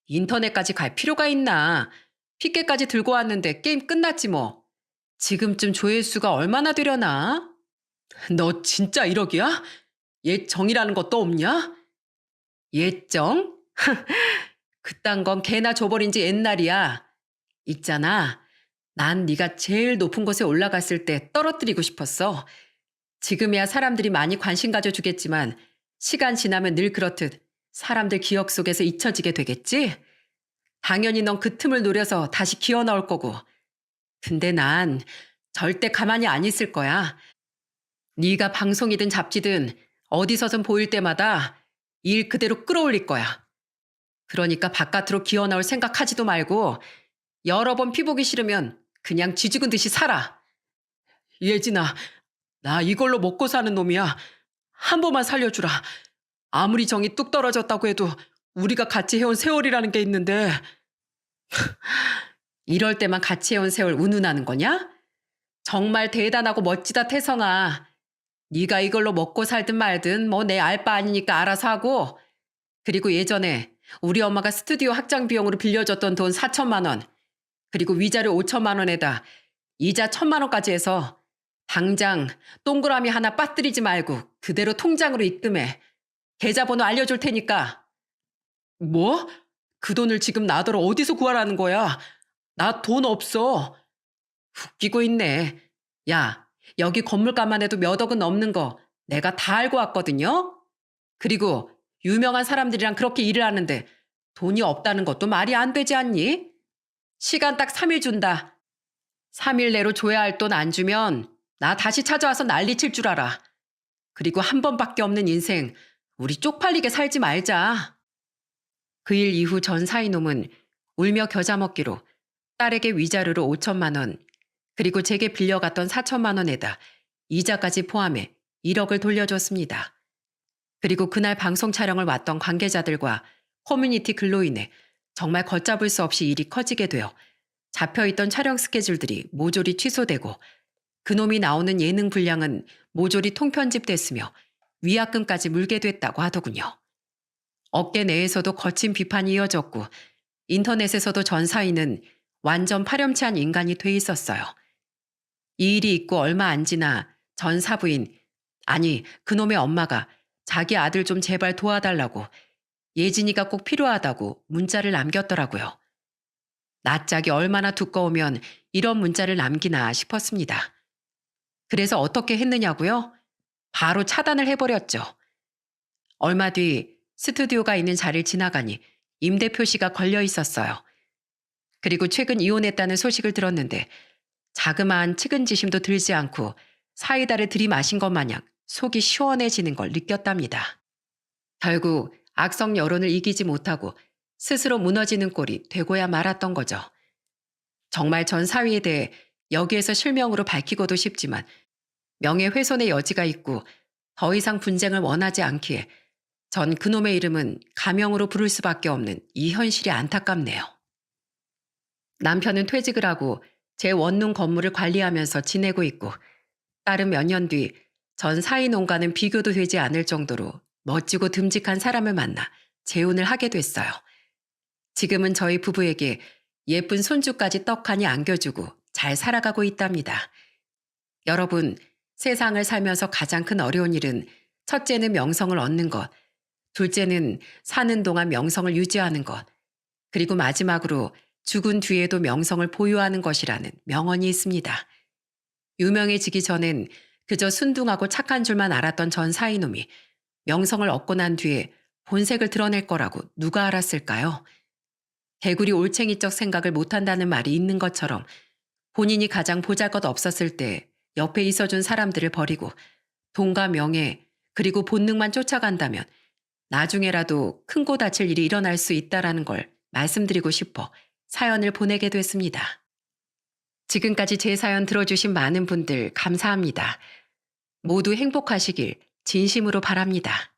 인터넷까지 갈 필요가 있나. 픽게까지 들고 왔는데 게임 끝났지 뭐. 지금쯤 조회수가 얼마나 되려나? 너 진짜 1억이야? 예정이라는 것도 없냐? 예정? 그딴 건 개나 줘버린 지 옛날이야. 있잖아. 난 네가 제일 높은 곳에 올라갔을 때 떨어뜨리고 싶었어. 지금이야 사람들이 많이 관심 가져주겠지만 시간 지나면 늘 그렇듯 사람들 기억 속에서 잊혀지게 되겠지? 당연히 넌 그 틈을 노려서 다시 기어 나올 거고. 근데 난 절대 가만히 안 있을 거야. 네가 방송이든 잡지든 어디서든 보일 때마다 일 그대로 끌어올릴 거야. 그러니까 바깥으로 기어 나올 생각하지도 말고 여러 번 피보기 싫으면 그냥 쥐죽은 듯이 살아. 예진아, 나 이걸로 먹고 사는 놈이야. 한 번만 살려주라. 아무리 정이 뚝 떨어졌다고 해도 우리가 같이 해온 세월이라는 게 있는데. 이럴 때만 같이 해온 세월 운운하는 거냐? 정말 대단하고 멋지다 태성아. 네가 이걸로 먹고 살든 말든 뭐 내 알 바 아니니까 알아서 하고. 그리고 예전에 우리 엄마가 스튜디오 확장 비용으로 빌려줬던 돈 4천만 원. 그리고 위자료 5천만 원에다 이자 1천만 원까지 해서 당장 동그라미 하나 빠뜨리지 말고 그대로 통장으로 입금해. 계좌번호 알려줄 테니까. 뭐? 그 돈을 지금 나더러 어디서 구하라는 거야? 나 돈 없어. 웃기고 있네. 야, 여기 건물값만 해도 몇 억은 넘는 거 내가 다 알고 왔거든요. 그리고 유명한 사람들이랑 그렇게 일을 하는데 돈이 없다는 것도 말이 안 되지 않니? 시간 딱 3일 준다. 3일 내로 줘야 할 돈 안 주면 나 다시 찾아와서 난리 칠 줄 알아. 그리고 한 번밖에 없는 인생 우리 쪽팔리게 살지 말자. 그 일 이후 전 사이놈은 울며 겨자 먹기로 딸에게 위자료로 5천만 원, 그리고 제게 빌려갔던 4천만 원에다 이자까지 포함해 1억을 돌려줬습니다. 그리고 그날 방송 촬영을 왔던 관계자들과 커뮤니티 글로 인해 정말 걷잡을 수 없이 일이 커지게 되어 잡혀있던 촬영 스케줄들이 모조리 취소되고 그놈이 나오는 예능 분량은 모조리 통편집됐으며 위약금까지 물게 됐다고 하더군요. 업계 내에서도 거친 비판이 이어졌고 인터넷에서도 전 사이는 완전 파렴치한 인간이 돼 있었어요. 이 일이 있고 얼마 안 지나 전 사부인, 아니 그놈의 엄마가 자기 아들 좀 제발 도와달라고 예진이가 꼭 필요하다고 문자를 남겼더라고요. 낯짝이 얼마나 두꺼우면 이런 문자를 남기나 싶었습니다. 그래서 어떻게 했느냐고요? 바로 차단을 해버렸죠. 얼마 뒤 스튜디오가 있는 자리를 지나가니 임대 표시가 걸려 있었어요. 그리고 최근 이혼했다는 소식을 들었는데 자그마한 측은지심도 들지 않고 사이다를 들이마신 것 마냥 속이 시원해지는 걸 느꼈답니다. 결국 악성 여론을 이기지 못하고 스스로 무너지는 꼴이 되고야 말았던 거죠. 정말 전 사위에 대해 여기에서 실명으로 밝히고도 싶지만 명예훼손의 여지가 있고 더 이상 분쟁을 원하지 않기에 전 그놈의 이름은 가명으로 부를 수밖에 없는 이 현실이 안타깝네요. 남편은 퇴직을 하고 제 원룸 건물을 관리하면서 지내고 있고 딸은 몇 년 뒤 전 사위 농가는 비교도 되지 않을 정도로 멋지고 듬직한 사람을 만나 재혼을 하게 됐어요. 지금은 저희 부부에게 예쁜 손주까지 떡하니 안겨주고 잘 살아가고 있답니다. 여러분, 세상을 살면서 가장 큰 어려운 일은 첫째는 명성을 얻는 것, 둘째는 사는 동안 명성을 유지하는 것, 그리고 마지막으로 죽은 뒤에도 명성을 보유하는 것이라는 명언이 있습니다. 유명해지기 전엔 그저 순둥하고 착한 줄만 알았던 전 사이놈이 명성을 얻고 난 뒤에 본색을 드러낼 거라고 누가 알았을까요? 개구리 올챙이적 생각을 못한다는 말이 있는 것처럼 본인이 가장 보잘것 없었을 때 옆에 있어준 사람들을 버리고 돈과 명예 그리고 본능만 쫓아간다면 나중에라도 큰 코 다칠 일이 일어날 수 있다라는 걸 말씀드리고 싶어 사연을 보내게 됐습니다. 지금까지 제 사연 들어주신 많은 분들 감사합니다. 모두 행복하시길 진심으로 바랍니다.